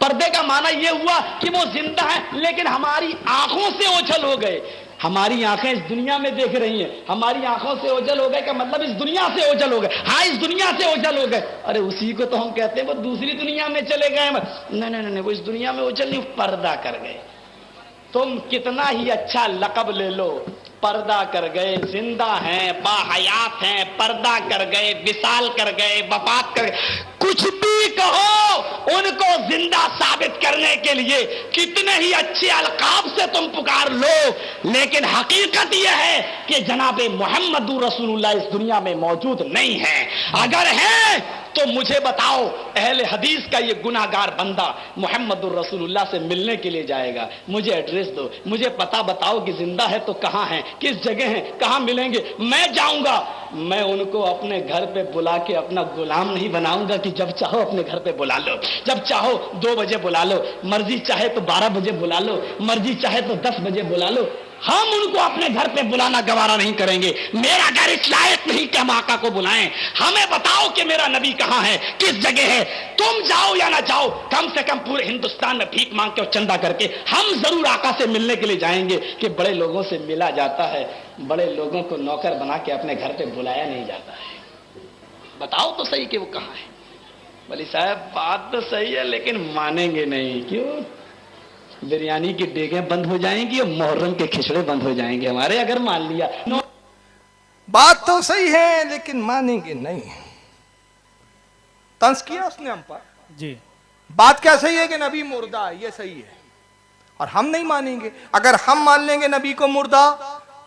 पर्दे का माना यह हुआ कि वो जिंदा है लेकिन हमारी आंखों से ओझल हो गए। हमारी आंखें इस दुनिया में देख रही हैं, हमारी आंखों से ओझल हो गए का मतलब इस दुनिया से ओझल हो गए। हाँ, इस दुनिया से ओझल हो गए। अरे उसी को तो हम कहते हैं वो दूसरी दुनिया में चले गए। नहीं नहीं नहीं, वो इस दुनिया में ओझल नहीं, पर्दा कर गए। तुम कितना ही अच्छा लक़ब ले लो, पर्दा कर गए, जिंदा हैं, बाहयात हैं, पर्दा कर गए, विसाल कर गए, वफात कर गए, कुछ भी कहो, उनको जिंदा साबित करने के लिए कितने ही अच्छे अलकाब से तुम पुकार लो, लेकिन हकीकत यह है कि जनाबे मोहम्मद रसूलुल्लाह इस दुनिया में मौजूद नहीं है। अगर है तो मुझे बताओ, अहले हदीस का ये गुनाहगार बंदा मोहम्मद रसूलुल्लाह से मिलने के लिए जाएगा, मुझे एड्रेस दो, मुझे पता बताओ कि जिंदा है तो कहाँ है, किस जगह है, कहाँ मिलेंगे, मैं जाऊंगा। मैं उनको अपने घर पे बुला के अपना गुलाम नहीं बनाऊंगा कि जब चाहो अपने घर पे बुला लो, जब चाहो 2 बजे बुला लो, मर्जी चाहे तो 12 बजे बुला लो, मर्जी चाहे तो 10 बजे बुला लो। हम उनको अपने घर पे बुलाना गवारा नहीं करेंगे। मेरा घर इस लायक नहीं कि हम आका को बुलाएं। हमें बताओ कि मेरा नबी कहां है, किस जगह है। तुम जाओ या ना जाओ, कम से कम पूरे हिंदुस्तान में भीख मांग के और चंदा करके हम जरूर आका से मिलने के लिए जाएंगे। कि बड़े लोगों से मिला जाता है, बड़े लोगों को नौकर बना के अपने घर पे बुलाया नहीं जाता है। बताओ तो सही कि वो कहां है। बोली साहब बात तो सही है लेकिन मानेंगे नहीं। क्यों? बिरयानी की डेगें बंद हो जाएंगी और मुहर्रम के खिचड़े बंद हो जाएंगे हमारे, अगर मान लिया। बात तो सही है लेकिन मानेंगे नहीं। तंज किया उसने हम पर। जी, बात क्या सही है कि नबी मुर्दा है, ये सही है, और हम नहीं मानेंगे। अगर हम मान लेंगे नबी को मुर्दा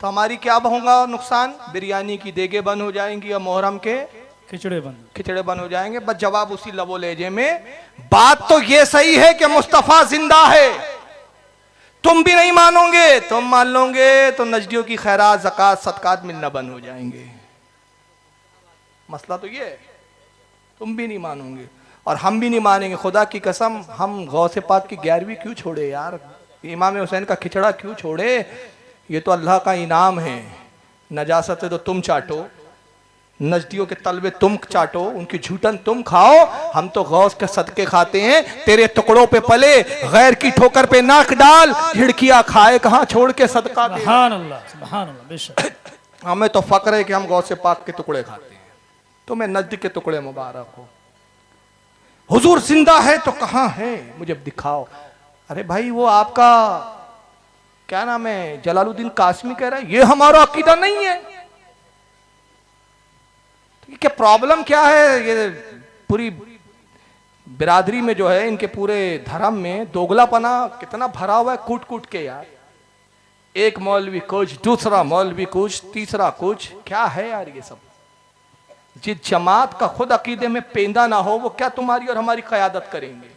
तो हमारी क्या होगा नुकसान? बिरयानी की देगे बंद हो जाएंगी और मुहर्रम के खिचड़े बंद हो जाएंगे। बस जवाब उसी लबो लहजे में। बात तो ये सही है कि मुस्तफा जिंदा है, तुम भी नहीं मानोगे। तुम मान लोगे तो नजदियों की खैरात, ज़कात, सदकात मिलना बंद हो जाएंगे। मसला तो ये है, तुम भी नहीं मानोगे और हम भी नहीं मानेंगे। खुदा की कसम, हम गौसे पाक की 11वीं क्यों छोड़े यार? इमाम हुसैन का खिचड़ा क्यों छोड़े? ये तो अल्लाह का इनाम है। नजासत है तो तुम चाटो, नजदियों के तलबे तुम चाटो, उनकी झूठन तुम खाओ, हम तो गौस के सदके खाते हैं। तेरे टुकड़ों पे पले, गैर की ठोकर पे नाक डाल, हिड़कियां खाए कहां छोड़ के सदका दे। सुभान अल्लाह, सुभान अल्लाह, बेशक। हमें तो फक्र है कि हम गौसे पाक के टुकड़े खाते हैं। तुम्हें नजदीक के टुकड़े मुबारक हो। हुजूर जिंदा है तो कहां है, मुझे दिखाओ। अरे भाई वो आपका क्या नाम है, जलालुद्दीन कासमी कह रहा है ये हमारा अकीदा नहीं है। क्या प्रॉब्लम क्या है? ये पूरी बिरादरी में जो है, इनके पूरे धर्म में दोगलापना कितना भरा हुआ है, कूट कूट के यार। एक मौलवी कुछ, दूसरा मौलवी कुछ, तीसरा कुछ। क्या है यार ये सब? जिस जमात का खुद अकीदे में पेंदा ना हो वो क्या तुम्हारी और हमारी क़यादत करेंगे?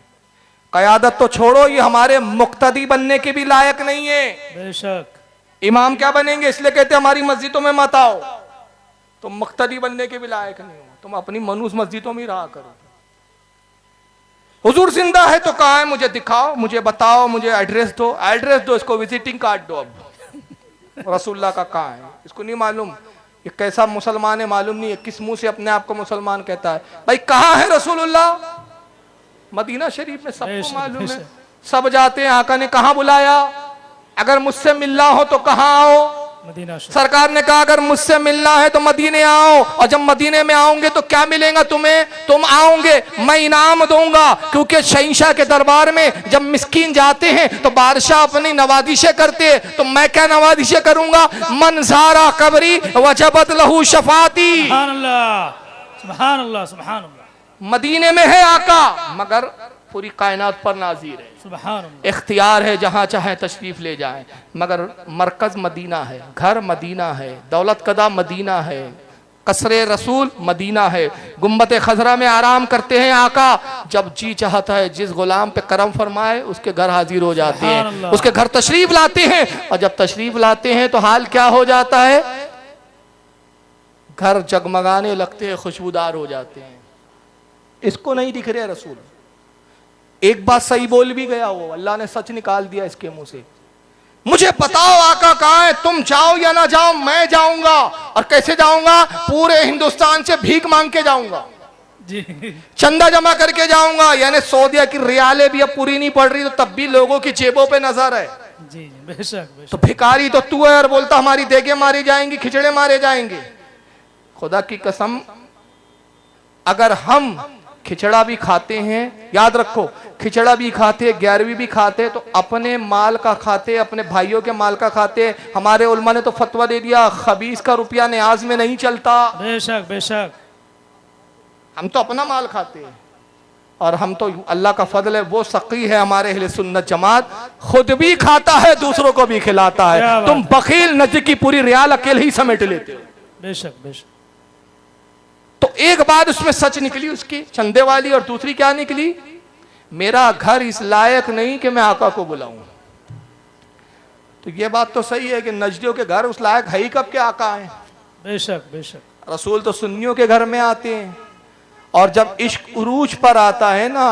क़यादत तो छोड़ो, ये हमारे मुक्तदी बनने के भी लायक नहीं है। बेशक। इमाम क्या बनेंगे? इसलिए कहते हमारी मस्जिदों में मत आओ। तुम मुक्तदी बनने के भी लायक नहीं हो, तुम अपनी मनुष्य मस्जिदों में ही रहा करो। हुजूर जिंदा है तो कहां है, मुझे दिखाओ, मुझे बताओ, मुझे एड्रेस दो, एड्रेस दो, इसको विजिटिंग कार्ड दो। अब रसूलुल्लाह का कहां है इसको नहीं मालूम। ये कैसा मुसलमान है मालूम नहीं है, किस मुंह से अपने आप को मुसलमान कहता है। भाई कहां है रसूलुल्लाह? मदीना शरीफ में, सबको मालूम है, सब जाते हैं। आका ने कहां बुलाया? अगर मुझसे मिलना हो तो कहां आओ? मदीना शरीफ। सरकार ने कहा अगर मुझसे मिलना है तो मदीने आओ, और जब मदीने में आओगे तो क्या मिलेगा तुम्हें? तुम आओगे, मैं इनाम दूंगा। क्योंकि शहंशाह के दरबार में जब मिस्कीन जाते हैं तो बादशाह अपनी नवादिशें करते हैं, तो मैं क्या नवादिशें करूंगा? मन ज़ारा कबरी वजबत लहू शफाती। सुभान अल्लाह, सुभान अल्लाह, सुभान अल्लाह। मदीने में है आका, मगर पूरी कायनात पर नाज़िर है। सुभान अल्लाह। इख्तियार है, जहाँ चाहे तशरीफ ले जाएं, मगर मरकज मदीना है, घर मदीना है, दौलत कदा मदीना है, कसरे रसूल मदीना है। गुम्बत खजरा में आराम करते हैं आका। जब जी चाहता है जिस गुलाम पे करम फरमाए उसके घर हाजिर हो जाते हैं, उसके घर तशरीफ लाते हैं। और जब तशरीफ लाते हैं तो हाल क्या हो जाता है? घर जगमगाने लगते हैं, खुशबूदार हो जाते हैं। इसको नहीं दिख रहे रसूल। एक बात सही बोल भी गया वो, अल्लाह ने सच निकाल दिया इसके मुंह से। मुझे बताओ आका कहां है, तुम जाओ या ना जाओ, मैं जाऊंगा। और कैसे जाऊंगा? पूरे हिंदुस्तान से भीख मांग के जाऊंगा। जी चंदा जमा करके जाऊंगा, यानी सऊदिया की रियालें भी अब पूरी नहीं पड़ रही, तो तब भी लोगों की जेबों पे नजर है। जी जी, बेशक तो बेशक। भिखारी तो तू है और बोलता हमारी देगे मारी जाएंगी, खिचड़े मारे जाएंगे। खुदा की कसम, अगर हम खिचड़ा भी खाते हैं, याद रखो, खिचड़ा भी खाते, 11वीं भी खाते, तो अपने माल का खाते, अपने भाइयों के माल का खाते। हमारे उलमा ने तो फतवा दे दिया, खबीस का रुपया न्याज में नहीं चलता। बेशक बेशक। हम तो अपना माल खाते हैं, और हम तो अल्लाह का फजल है, वो सकी है हमारे अहले सुन्नत जमात, खुद भी खाता है, दूसरों को भी खिलाता क्या है। बात तुम बखील नजर की पूरी रियाल अकेले ही समेट लेते हो। बेशक बेशक। तो एक बात उसमें सच निकली उसकी, चंदे वाली, और दूसरी क्या निकली, मेरा घर इस लायक नहीं कि मैं आका को बुलाऊं। तो ये बात तो सही है कि नजदियों के घर उस लायक है ही कब के आका है। बेशक बेशक। रसूल तो सुन्नियों के घर में आते हैं, और जब इश्क उरूज पर आता है ना,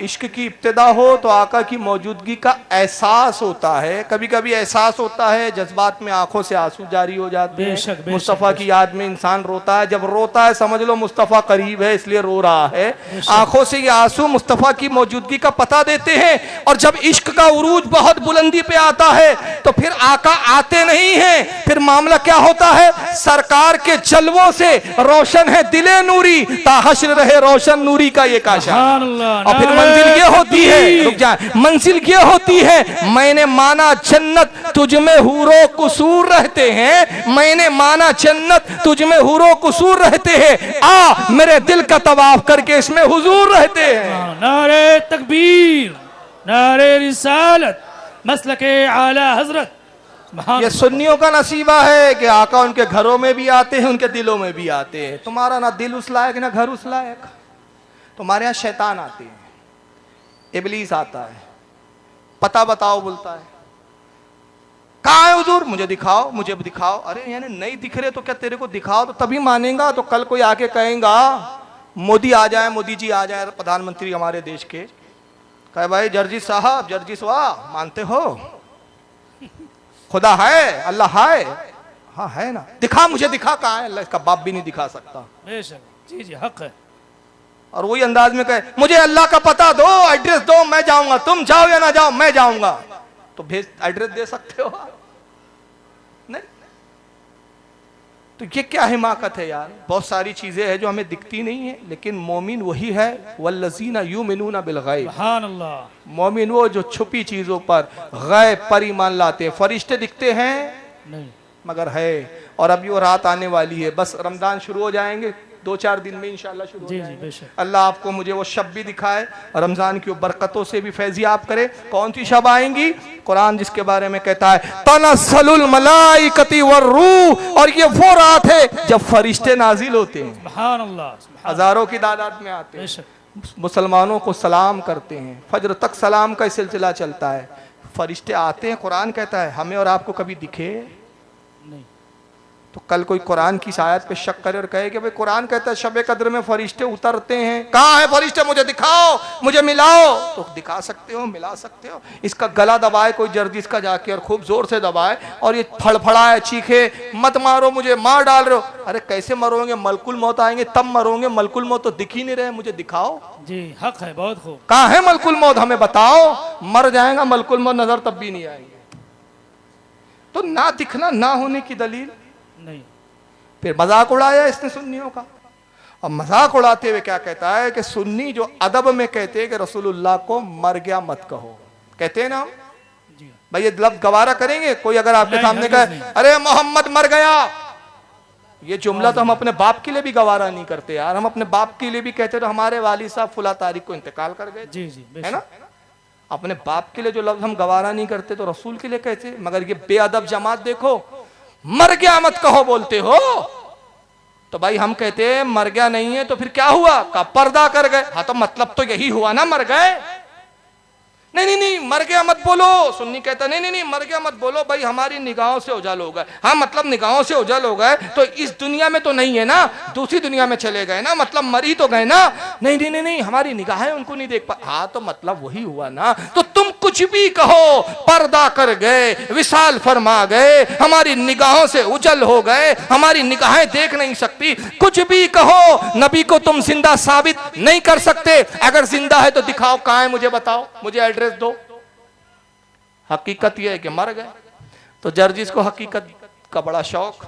इश्क की इब्तिदा हो, तो आका की मौजूदगी का एहसास होता है। कभी कभी एहसास होता है, जज्बात में आंखों से आंसू जारी हो जाते बेशक, हैं। मुस्तफ़ा की याद में इंसान रोता है, जब रोता है समझ लो मुस्तफ़ा करीब है इसलिए रो रहा है। आंखों से ये आंसू मुस्तफ़ा की मौजूदगी का पता देते हैं। और जब इश्क का उरूज बहुत बुलंदी पे आता है, तो फिर आका आते नहीं हैं, फिर मामला क्या होता है, सरकार के जलवों से रोशन है दिले नूरी, ताहश्र रोशन नूरी का ये काशा। और फिर मंजिल ये होती है, रुक जाए, मंजिल ये होती है, मैंने माना जन्नत तुझ में हूरो कुसूर रहते हैं, मैंने माना जन्नत तुझ में हूरो कुसूर रहते हैं, आ मेरे दिल का तवाफ करके इसमें हुजूर रहते हैं। नारे तकबीर, नारे रिसालत, मसलके आला हजरत। ये सुन्नियों का नसीबा है कि आका उनके घरों में भी आते हैं, उनके दिलों में भी आते हैं। तुम्हारा ना दिल उस लायक ना घर उस लायक। तुम्हारे यहाँ शैतान आते हैं, इबलीस आता है, पता बताओ बोलता है, कहाँ है हुजूर, मुझे दिखाओ, मुझे दिखाओ। अरे यानी नहीं दिख रहे तो क्या तेरे को दिखाओ तो तभी मानेगा। तो कल कोई आके कहेगा, मोदी आ जाए, मोदी जी आ जाए, प्रधानमंत्री हमारे देश के, कहे भाई जर्जी साहब, जर्जी वाह, मानते हो खुदा है, अल्लाह है? हाँ है ना, दिखा, मुझे दिखा, कहाँ है? अल्लाह इसका बाप भी नहीं दिखा सकता। बेशक, जी जी, हक है। और वही अंदाज में कहे, मुझे अल्लाह का पता दो, एड्रेस दो, मैं जाऊंगा, तुम जाओ या ना जाओ, मैं जाऊंगा। तो भेज, एड्रेस दे सकते हो? नहीं। तो ये क्या हिमाकत है यार। बहुत सारी चीजें हैं जो हमें दिखती नहीं है, लेकिन मोमिन वही है, वल्लज़ीना युमिनूना बिल गैब। सुभान अल्लाह। मोमिन वो जो छुपी चीजों पर, गैब पर ईमान लाते हैं। फरिश्ते दिखते हैं नहीं, मगर है। और अभी वो रात आने वाली है, बस रमजान शुरू हो जाएंगे, 2-4 दिन में इंशाल्लाह शुरू हो जी जी, जाएंगे। बेशक। अल्लाह आपको मुझे वो शब भी दिखाए, रमजान की बरकतों से भी फैजियाब करे। कौन सी शब आएंगी? कुरान जिसके बारे में कहता है तनस्सलुल मलाइकति वर्रूह, और ये वो रात है जब फरिश्ते नाजिल होते हैं, सुभान अल्लाह, हजारों की तादाद में आते हैं, बेशक। मुसलमानों को सलाम करते हैं, फजर तक सलाम का सिलसिला चलता है, फरिश्ते आते हैं। कुरान कहता है हमें और आपको कभी दिखे नहीं। तो कल कोई कुरान की आयत पे शक करे और कहे कि भाई कुरान कहता है शब कद्र में फरिश्ते उतरते हैं, कहाँ है फरिश्ते, मुझे दिखाओ, मुझे मिलाओ। तो दिखा सकते हो, मिला सकते हो। इसका गला दबाए कोई जर्जिस का जाके और खूब जोर से दबाए और ये फड़फड़ाए, चीखे, मत मारो, मुझे मार डाल रहे हो। अरे कैसे मरोगे, मलकुल मौत आएंगे तब मरोगे, मलकुल मौत तो दिख ही नहीं रहे, मुझे दिखाओ। जी, हक है, बहुत खूब। कहाँ है मलकुल मौत, हमें बताओ। मर जाएगा मलकुल मौत, नजर तब भी नहीं आएंगे। तो ना दिखना ना होने की दलील नहीं। फिर मजाक उड़ाया इसने सुन्नियों का। और मजाक उड़ाते हुए क्या कहता है कि सुन्नी जो अदब में कहते हैं कि रसूलुल्लाह को मर गया मत कहो, कहते हैं ना जी, भाई, ये लफ्ज गवारा करेंगे कोई अगर आपके नहीं, सामने हरगिज़ कहे नहीं। अरे मोहम्मद मर गया, ये जुमला तो हम अपने बाप के लिए भी गवारा नहीं करते यार। हम अपने बाप के लिए भी कहते तो हमारे वालिद साहब फुला तारीख को इंतकाल कर गए, जी जी, है ना। बेशक। अपने बाप के लिए जो लफ्ज हम गवारा नहीं करते तो रसूल के लिए कहते। मगर ये बेअदब जमात देखो, मर गया मत कहो बोलते हो। तो भाई हम कहते हैं मर गया नहीं है तो फिर क्या हुआ, का पर्दा कर गए। हाँ तो मतलब तो यही हुआ ना, मर गए। नहीं नहीं नहीं मर गया मत बोलो। सुन्नी कहता नहीं नहीं नहीं मर गया मत बोलो भाई, हमारी निगाहों से उजाल हो गए। हाँ मतलब निगाहों से उजाल हो गए तो इस दुनिया में तो नहीं है ना, दूसरी दुनिया में चले गए ना, मतलब मरी तो गए ना। नहीं नहीं नहीं नहीं हमारी निगाहें उनको नहीं देख पा। हाँ तो मतलब वही हुआ ना। तो तुम कुछ भी कहो, पर्दा कर गए, विशाल फरमा गए, हमारी निगाहों से उजल हो गए, हमारी निगाहें देख नहीं सकती। कुछ भी कहो, नबी को तुम जिंदा साबित नहीं कर सकते। अगर जिंदा है तो दिखाओ, कहां है मुझे बताओ, मुझे एड्रेस दो। हकीकत यह है कि मर गए। तो जर्जिस को हकीकत का बड़ा शौक,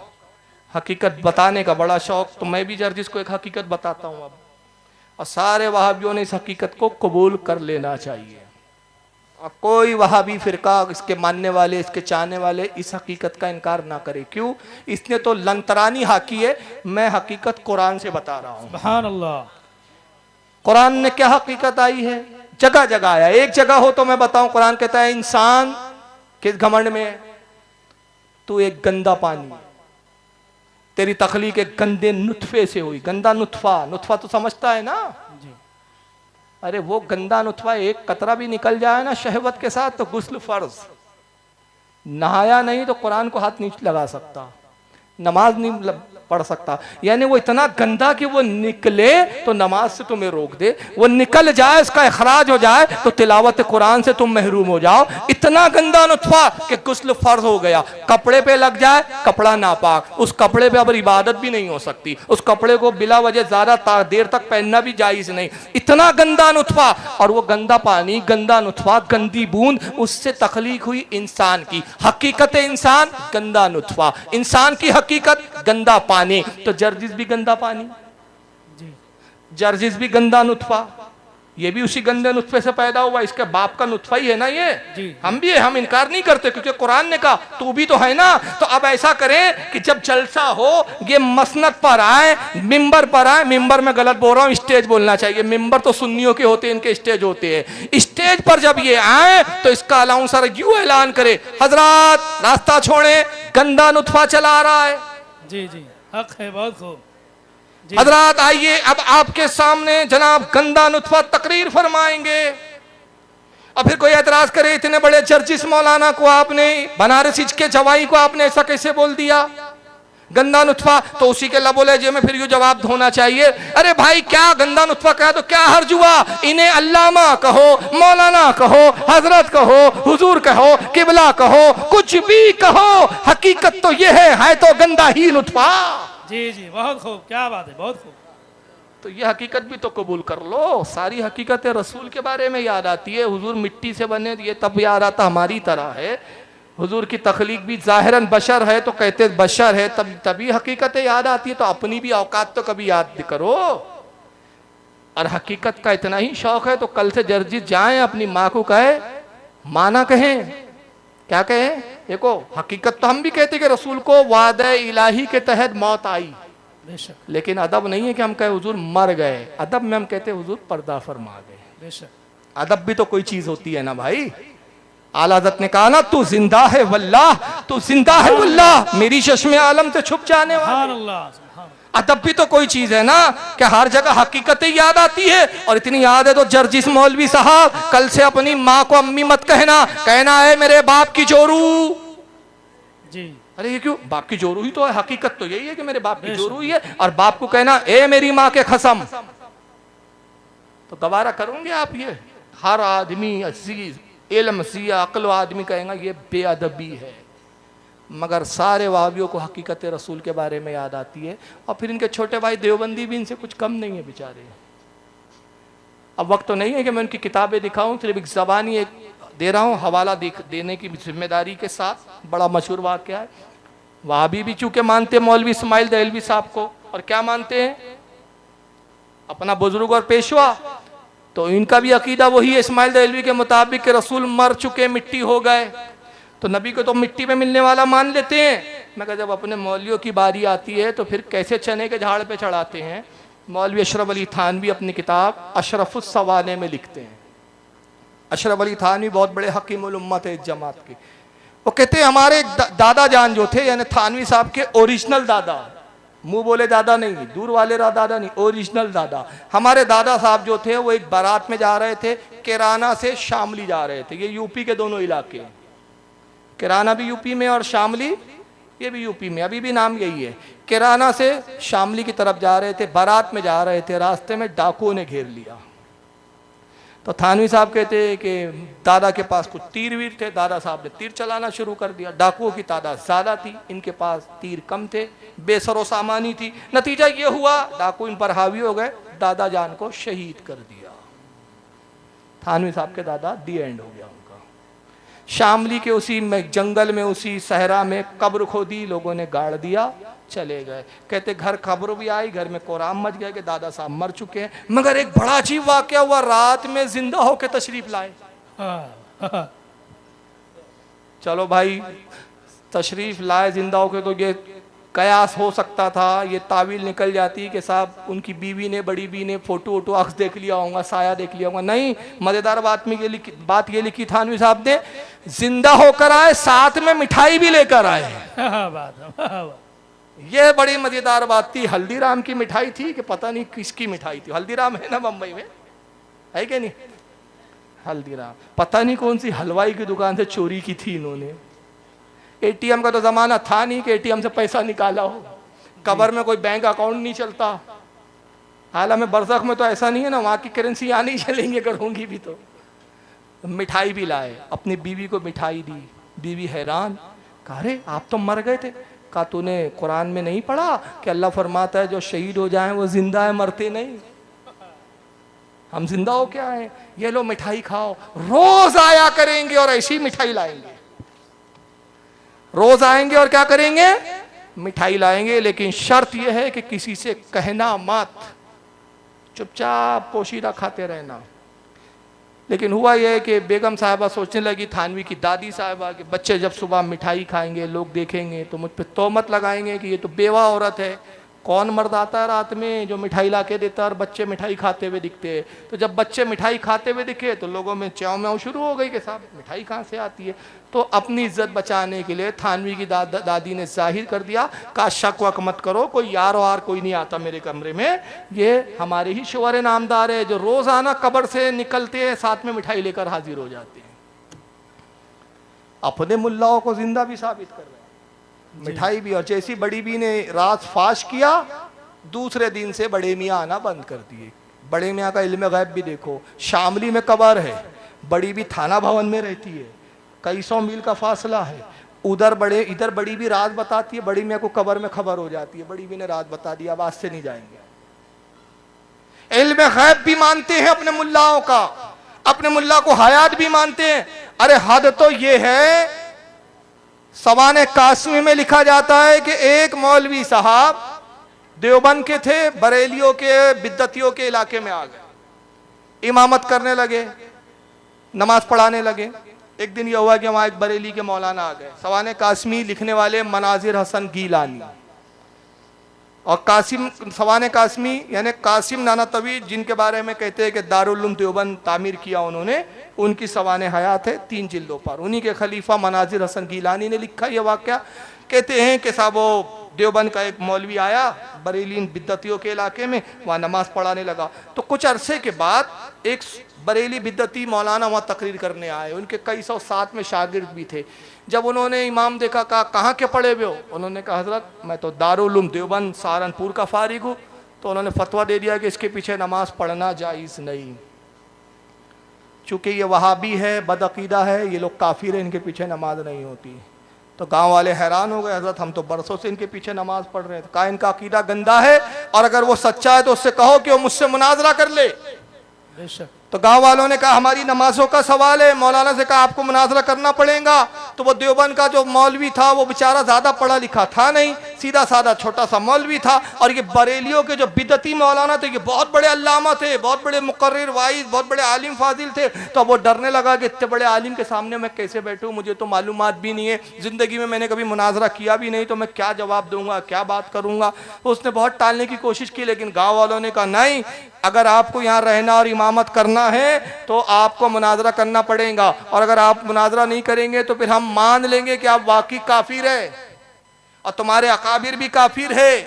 हकीकत बताने का बड़ा शौक। तो मैं भी जर्जिस को एक हकीकत बताता हूं अब, और सारे वहाबियों ने इस हकीकत को कबूल कर लेना चाहिए। और कोई वहाबी फिरका, इसके मानने वाले, इसके चाहने वाले इस हकीकत का इनकार ना करे। क्यों? इसने तो लंतरानी हाकी है। मैं हकीकत कुरान से बता रहा हूं। सुभान अल्लाह। कुरान में क्या हकीकत आई है? जगह जगह आया। एक जगह हो तो मैं बताऊं, कुरान कहता है इंसान किस घमंड में है? तू एक गंदा पानी, तेरी तखलीक एक गंदे नुत्फे से हुई। गंदा नुत्फा, नुत्फा तो समझता है ना? अरे वो गंदा नुत्फा एक कतरा भी निकल जाए ना शहवत के साथ तो गुस्ल फर्ज। नहाया नहीं तो कुरान को हाथ नहीं लगा सकता, नमाज नहीं पढ़ सकता। यानी वो इतना गंदा कि वो निकले तो नमाज से तुम्हें रोक दे, वो निकल जाए, उसका इखराज हो जाए तो तिलावत कुरान से तुम महरूम हो जाओ। इतना गंदा नुत्फा कि गुस्ल फर्ज हो गया। कपड़े पे लग जाए, कपड़ा नापाक, उस कपड़े पे अब इबादत भी नहीं हो सकती। उस कपड़े को बिला वजह ज्यादा देर तक पहनना भी जायज नहीं। इतना गंदा नुत्फा। और वो गंदा पानी, गंदा नुत्फा, गंदी बूंद, उससे तखलीक हुई इंसान की। हकीकत इंसान गंदा नुत्फा, इंसान की हकीकत गंदा पानी। तो जर्जिस भी गंदा पानी, जर्जिस भी गंदा नुत्फा, ये भी उसी गंदे नुत्फे से पैदा हुआ। इसके बाप का नुत्फा ही है ना ये। हम भी है, हम इनकार नहीं करते क्योंकि कुरान ने कहा तू भी तो है ना। तो अब ऐसा करें कि जब जलसा हो, ये मसनद पर आए, मिंबर पर आए। मिंबर में गलत बोल रहा हूं, स्टेज बोलना चाहिए। मिंबर तो सुन्नियों के होते हैं, इनके स्टेज होते हैं। स्टेज पर जब ये आए तो इसका अलाउंसर यूं ऐलान करे, हजरात रास्ता छोड़े, गंदा नुत्फा चला रहा है। जी जी हक है, बहुत खूब। हजरात आइए, अब आपके सामने जनाब गंदा नुत्फा तकरीर फरमाएंगे। और फिर कोई एतराज करे, इतने बड़े जर्जिस मौलाना को आपने, बनारस के जवाई को आपने ऐसा कैसे बोल दिया गंदा नुत्फा? तो उसी के लबो लहजे में फिर यूं जवाब होना चाहिए, अरे भाई क्या गंदा नुत्फा कहा तो क्या हर्ज हुआ? इन्हें अल्लामा कहो, मौलाना कहो, हजरत कहो, हुजूर कहो, किबला कहो, कुछ भी कहो, हकीकत तो ये है तो गंदा ही नुत्फा। जी जी बहुत खूब, क्या बात है, बहुत खूब। तो ये हकीकत भी तो कबूल कर लो। सारी हकीकतें रसूल के बारे में याद आती है। हुजूर मिट्टी से बने, ये तब याद आता हमारी तरह है। हुजूर की तख्लीक भी ज़ाहिरन बशर है तो कहते बशर है, तभी हकीकतें याद आती है। तो अपनी भी औकात तो कभी याद करो। और हकीकत का इतना ही शौक है तो कल से जर्जिस जाएं, अपनी माँ को कहे, माना कहें, क्या कहें? देखो हकीकत तो हम भी कहते कि रसूल को वादे इलाही के तहत मौत आई, बेशक। लेकिन अदब नहीं है कि हम कहे हुजूर मर गए। अदब में हम कहते हुजूर पर्दा फरमा गए। बेशक। अदब भी तो कोई चीज होती है ना भाई। आला हज़रत ने कहा ना, तू जिंदा है वल्लाह, तू जिंदा है वल्लाह, मेरी चश्मे आलम से छुप जाने वाले। अदब भी तो कोई चीज है ना कि हर जगह हकीकतें याद आती है। और इतनी याद है तो जर्जिस मौलवी साहब कल से अपनी माँ को अम्मी मत कहना, कहना है मेरे बाप की जोरू जी। अरे ये क्यों? बाप की जोरू ही तो है, हकीकत तो यही है कि मेरे बाप की जोरू ही है। और बाप को कहना ए मेरी माँ के कसम, तो गवारा करोगे आप? ये हर आदमी अजीज इल्म सी अक्ल आदमी कहेगा ये बेअदबी है। मगर सारे वावियों को हकीकत रसूल के बारे में याद आती है। और फिर इनके छोटे भाई देवबंदी भी इनसे कुछ कम नहीं है बेचारे। अब वक्त तो नहीं है कि मैं उनकी किताबें दिखाऊं, सिर्फ एक ज़बानी एक दे रहा हूं, हवाला देने की जिम्मेदारी के साथ। बड़ा मशहूर वाक़या है। वहाबी भी चूंकि मानते मौलवी इस्माइल दहलवी साहब को, और क्या मानते हैं? अपना बुजुर्ग और पेशवा। तो इनका भी अकीदा वही है इस्माइल दहलवी के मुताबिक कि रसूल मर चुके, मिट्टी हो गए, तो नबी को तो मिट्टी में मिलने वाला मान लेते हैं। मगर जब अपने मौलवियों की बारी आती है तो फिर कैसे चने के झाड़ पे चढ़ाते हैं। मौलवी अशरफ अली थानवी अपनी किताब अशरफुस सवाने में लिखते हैं। अशरफ अली थानवी बहुत बड़े हकीमुल उम्मत है इस जमात के। वो कहते हैं हमारे दादा जान जो थे, यानी थानवी साहब के ओरिजिनल दादा मुंह बोले दादा नहीं, दूर वाले दादा नहीं, ओरिजिनल दादा। हमारे दादा साहब जो थे वो एक बारात में जा रहे थे, किराना से शामली जा रहे थे। ये यूपी के दोनों इलाके, किराना भी यूपी में और शामली ये भी यूपी में, अभी भी नाम यही है। किराना से शामली की तरफ जा रहे थे, बारात में जा रहे थे, रास्ते में डाकुओं ने घेर लिया। तो थानवी साहब कहते हैं कि दादा के पास कुछ तीर वीर थे, दादा साहब ने तीर चलाना शुरू कर दिया। डाकुओं की तादाद ज्यादा थी, इनके पास तीर कम थे, बेसरो सामानी थी। नतीजा ये हुआ डाकू इन पर हावी हो गए, दादा जान को शहीद कर दिया। थानवी साहब के दादा दी एंड हो गया उनका। शामली के उसी में जंगल में, उसी सहरा में कब्र खोदी, लोगों ने गाड़ दिया, चले गए। कहते घर खबर भी आई, घर में कोराम मच गया कि दादा साहब मर चुके हैं। मगर एक बड़ा अजीब वाकया हुआ, रात में जिंदा होके तशरीफ लाए। चलो भाई तशरीफ लाए जिंदा होके, तो ये कयास हो सकता था, ये तावील निकल जाती कि साहब उनकी बीवी ने, बड़ी बीवी ने फोटो वोटो अक्स देख लिया होगा, साया देख लिया होगा। नहीं, मजेदार बात ये लिखी थानवी साहब ने, जिंदा होकर आए, साथ में मिठाई भी लेकर आए। ये बड़ी मजेदार बात थी। हल्दीराम की मिठाई थी कि पता नहीं किसकी मिठाई थी। हल्दीराम है ना बम्बई में, है क्या नहीं? हल्दीराम पता नहीं कौन सी हलवाई की दुकान से चोरी की थी इन्होंने। एटीएम का तो जमाना था नहीं कि एटीएम से पैसा निकाला हो। कब्र में कोई बैंक अकाउंट नहीं चलता। हालांकि बरसख में तो ऐसा नहीं है ना, वहां की करेंसी यहाँ नहीं चलेंगे, अगर होंगी भी तो। मिठाई भी लाए, अपनी बीवी को मिठाई दी। बीवी हैरान, कहा अरे आप तो मर गए थे। कहा तूने कुरान में नहीं पढ़ा कि अल्लाह फरमाता है जो शहीद हो जाएं वो जिंदा है, मरते नहीं। हम जिंदा हो क्या है? ये लो मिठाई खाओ। रोज आया करेंगे और ऐसी मिठाई लाएंगे, रोज आएंगे और क्या करेंगे? मिठाई लाएंगे। लेकिन शर्त यह है कि किसी से कहना मत, चुपचाप पोशीदा खाते रहना। लेकिन हुआ यह कि बेगम साहिबा सोचने लगी, थानवी की दादी साहिबा, कि बच्चे जब सुबह मिठाई खाएंगे, लोग देखेंगे तो मुझ पे तोहमत लगाएंगे कि ये तो बेवा औरत है। कौन मर्द आता है रात में जो मिठाई ला के देता है और बच्चे मिठाई खाते हुए दिखते हैं? तो जब बच्चे मिठाई खाते हुए दिखे तो लोगों में च्याव म्याव शुरू हो गई कि साहब मिठाई कहाँ से आती है। तो अपनी इज्जत बचाने के लिए थानवी की दादी ने जाहिर कर दिया, का शक वक मत करो, कोई यार वार कोई नहीं आता मेरे कमरे में, ये हमारे ही शोहर नामदार है जो रोजाना कब्र से निकलते हैं, साथ में मिठाई लेकर हाजिर हो जाते हैं। अपने मुल्लाओं को जिंदा भी साबित कर रहे हैं, मिठाई भी। और जैसी बड़ी बी ने रात फाश किया, दूसरे दिन से बड़े मियाँ आना बंद कर दिए। बड़े मियाँ का इल्म गैब भी देखो। शामली में कब्र है, बड़ी बी थाना भवन में रहती है, कई सौ मील का फासला है। इधर बड़ी भी राज बताती है, बड़ी मियाँ को कब्र में खबर हो जाती है, बड़ी बी ने राज बता दिया, अब आज से नहीं जाएंगे। इल्म गैब भी मानते हैं अपने मुल्लाओं का, अपने मुल्ला को हयात भी मानते हैं। अरे हद तो ये है, सवाने कासमी में लिखा जाता है कि एक मौलवी साहब देवबंद के थे, बरेलियों के बिद्दतियों के इलाके में आ गए, इमामत करने लगे, नमाज पढ़ाने लगे। एक दिन यह हुआ कि वहां एक बरेली के मौलाना आ गए। सवाने कासमी लिखने वाले मनाजिर हसन गीलानी और सवाने कासमी यानी कासिम नाना तवी, जिनके बारे में कहते हैं कि दारुल उलूम देवबंद तामीर किया उन्होंने, उनकी सवाने हयात है 3 जिल्दों पर। उन्हीं के खलीफा मनाजिर हसन गीलानी ने लिखा यह वाक़या। कहते हैं कि साहब वो देवबंद का एक मौलवी आया बरेली बिद्दतियों के इलाके में, वहाँ नमाज पढ़ाने लगा। तो कुछ अरसे के बाद एक बरेली बिद्दती मौलाना वहाँ तकरीर करने आए, उनके कई सौ साथ में शागिर्द भी थे। जब उन्होंने इमाम देखा, कहा कहाँ के पढ़े हुए हो? उन्होंने कहा हजरत मैं तो दारुल उलूम देवबंद सहारनपुर का फारिग हूँ। तो उन्होंने फतवा दे दिया कि इसके पीछे नमाज पढ़ना जायज़ नहीं, चूँकि ये वहाबी है, बदअकीदा है, ये लोग काफिर है, इनके पीछे नमाज नहीं होती। तो गांव वाले हैरान हो गए, हजरत हम तो बरसों से इनके पीछे नमाज पढ़ रहे थे। कहा इनका अकीदा गंदा है और अगर वो सच्चा है तो उससे कहो कि वो मुझसे मुनाजरा कर ले। तो गांव वालों ने कहा हमारी नमाजों का सवाल है। मौलाना से कहा आपको मुनाजरा करना पड़ेगा। तो वो देवबंद का जो मौलवी था वो बेचारा ज्यादा पढ़ा लिखा था नहीं, सीधा साधा छोटा सा मौलवी था। और ये बरेलियों के जो बिदती मौलाना थे, ये बहुत बड़े अल्लामा थे, बहुत बड़े मुकर्रिर वाइज, बहुत बड़े आलिम फाजिल थे। तो वो डरने लगा कि इतने बड़े आलिम के सामने मैं कैसे बैठूं, मुझे तो मालूमात भी नहीं है, जिंदगी में मैंने कभी मुनाजरा किया भी नहीं, तो मैं क्या जवाब दूंगा, क्या बात करूंगा। तो उसने बहुत टालने की कोशिश की, लेकिन गाँव वालों ने कहा नहीं, अगर आपको यहाँ रहना और इमामत करना है तो आपको मुनाजरा करना पड़ेगा, और अगर आप मुनाजरा नहीं करेंगे तो फिर हम मान लेंगे कि आप वाकई काफिर है और तुम्हारे अकाबिर भी काफिर है।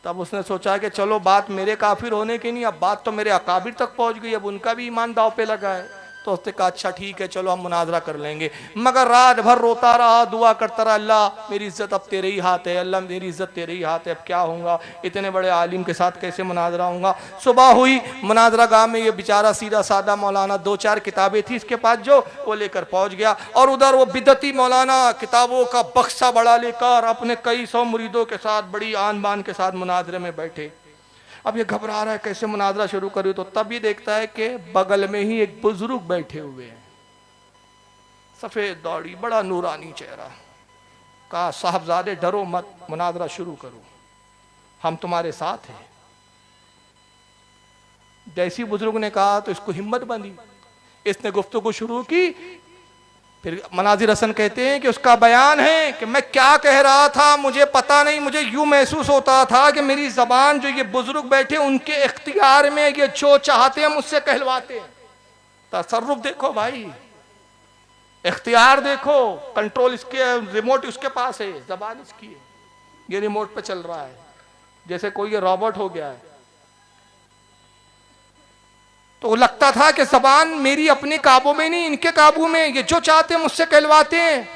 तब उसने सोचा कि चलो बात मेरे काफिर होने की नहीं, अब बात तो मेरे अकाबिर तक पहुंच गई, अब उनका भी ईमान दाव पे लगा है। तो उसने कहा अच्छा ठीक है चलो हम मुनाजरा कर लेंगे। मगर रात भर रोता रहा, दुआ करता रहा, अल्लाह मेरी इज्जत अब तेरे ही हाथ है, अल्लाह मेरी इज्जत तेरे ही हाथ है, अब क्या होगा, इतने बड़े आलिम के साथ कैसे मुनाजरा होगा। सुबह हुई, मुनाजरा गाह में ये बेचारा सीधा सादा मौलाना 2-4 किताबें थी इसके पास जो वो लेकर पहुंच गया, और उधर वो बिदती मौलाना किताबों का बक्सा बड़ा लेकर अपने कई 100 मुरीदों के साथ बड़ी आन बान के साथ मुनाजरे में बैठे। अब ये घबरा रहा है कैसे मुनाजरा शुरू करूं, तो तब ये देखता है कि बगल में ही एक बुजुर्ग बैठे हुए हैं, सफेद दाढ़ी, बड़ा नूरानी चेहरा। कहा साहबजादे डरो मत, मुनाजरा शुरू करो, हम तुम्हारे साथ हैं। जैसी बुजुर्ग ने कहा तो इसको हिम्मत बंधी, इसने गुफ्तगू शुरू की। फिर मनाजिर हसन कहते हैं कि उसका बयान है कि मैं क्या कह रहा था मुझे पता नहीं, मुझे यूं महसूस होता था कि मेरी जबान जो ये बुजुर्ग बैठे उनके इख्तियार में, ये जो चाहते हैं मुझसे कहलवाते हैं। तसर्रुफ देखो भाई, इख्तियार देखो, कंट्रोल इसके, रिमोट उसके पास है, जबान इसकी है, ये रिमोट पे चल रहा है, जैसे कोई ये रॉबोट हो गया है। तो लगता था कि जबान मेरी अपने काबू में नहीं, इनके काबू में, ये जो चाहते हैं मुझसे कहलवाते हैं।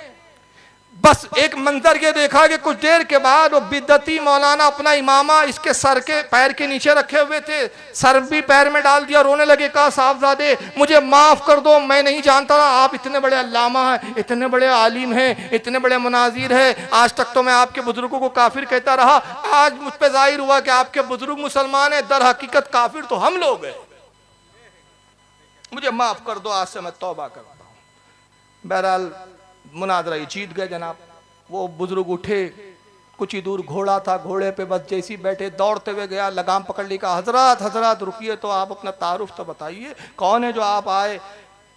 बस एक मंजर ये देखा कि कुछ देर के बाद वो बिद्दती मौलाना अपना इमामा इसके सर के पैर के नीचे रखे हुए थे, सर भी पैर में डाल दिया, रोने लगे। कहा साहबजादे मुझे माफ कर दो, मैं नहीं जानता था आप इतने बड़े अल्लामा हैं, इतने बड़े आलिम हैं, इतने बड़े मुनाजिर हैं। आज तक तो मैं आपके बुजुर्गों को काफिर कहता रहा, आज मुझ पर जाहिर हुआ कि आपके बुजुर्ग मुसलमान है, दर हकीकत काफिर तो हम लोग हैं, मुझे माफ कर दो, आज से मैं तौबा करता हूं। बहरहाल मुनाजरा ये जीत गए जनाब। वो बुजुर्ग उठे, कुछ ही दूर घोड़ा था, घोड़े पे बस जैसी बैठे दौड़ते हुए गया, लगाम पकड़ ली, कहा हजरत हजरत रुकिए तो आप अपना तारुफ तो बताइए, कौन है जो आप आए।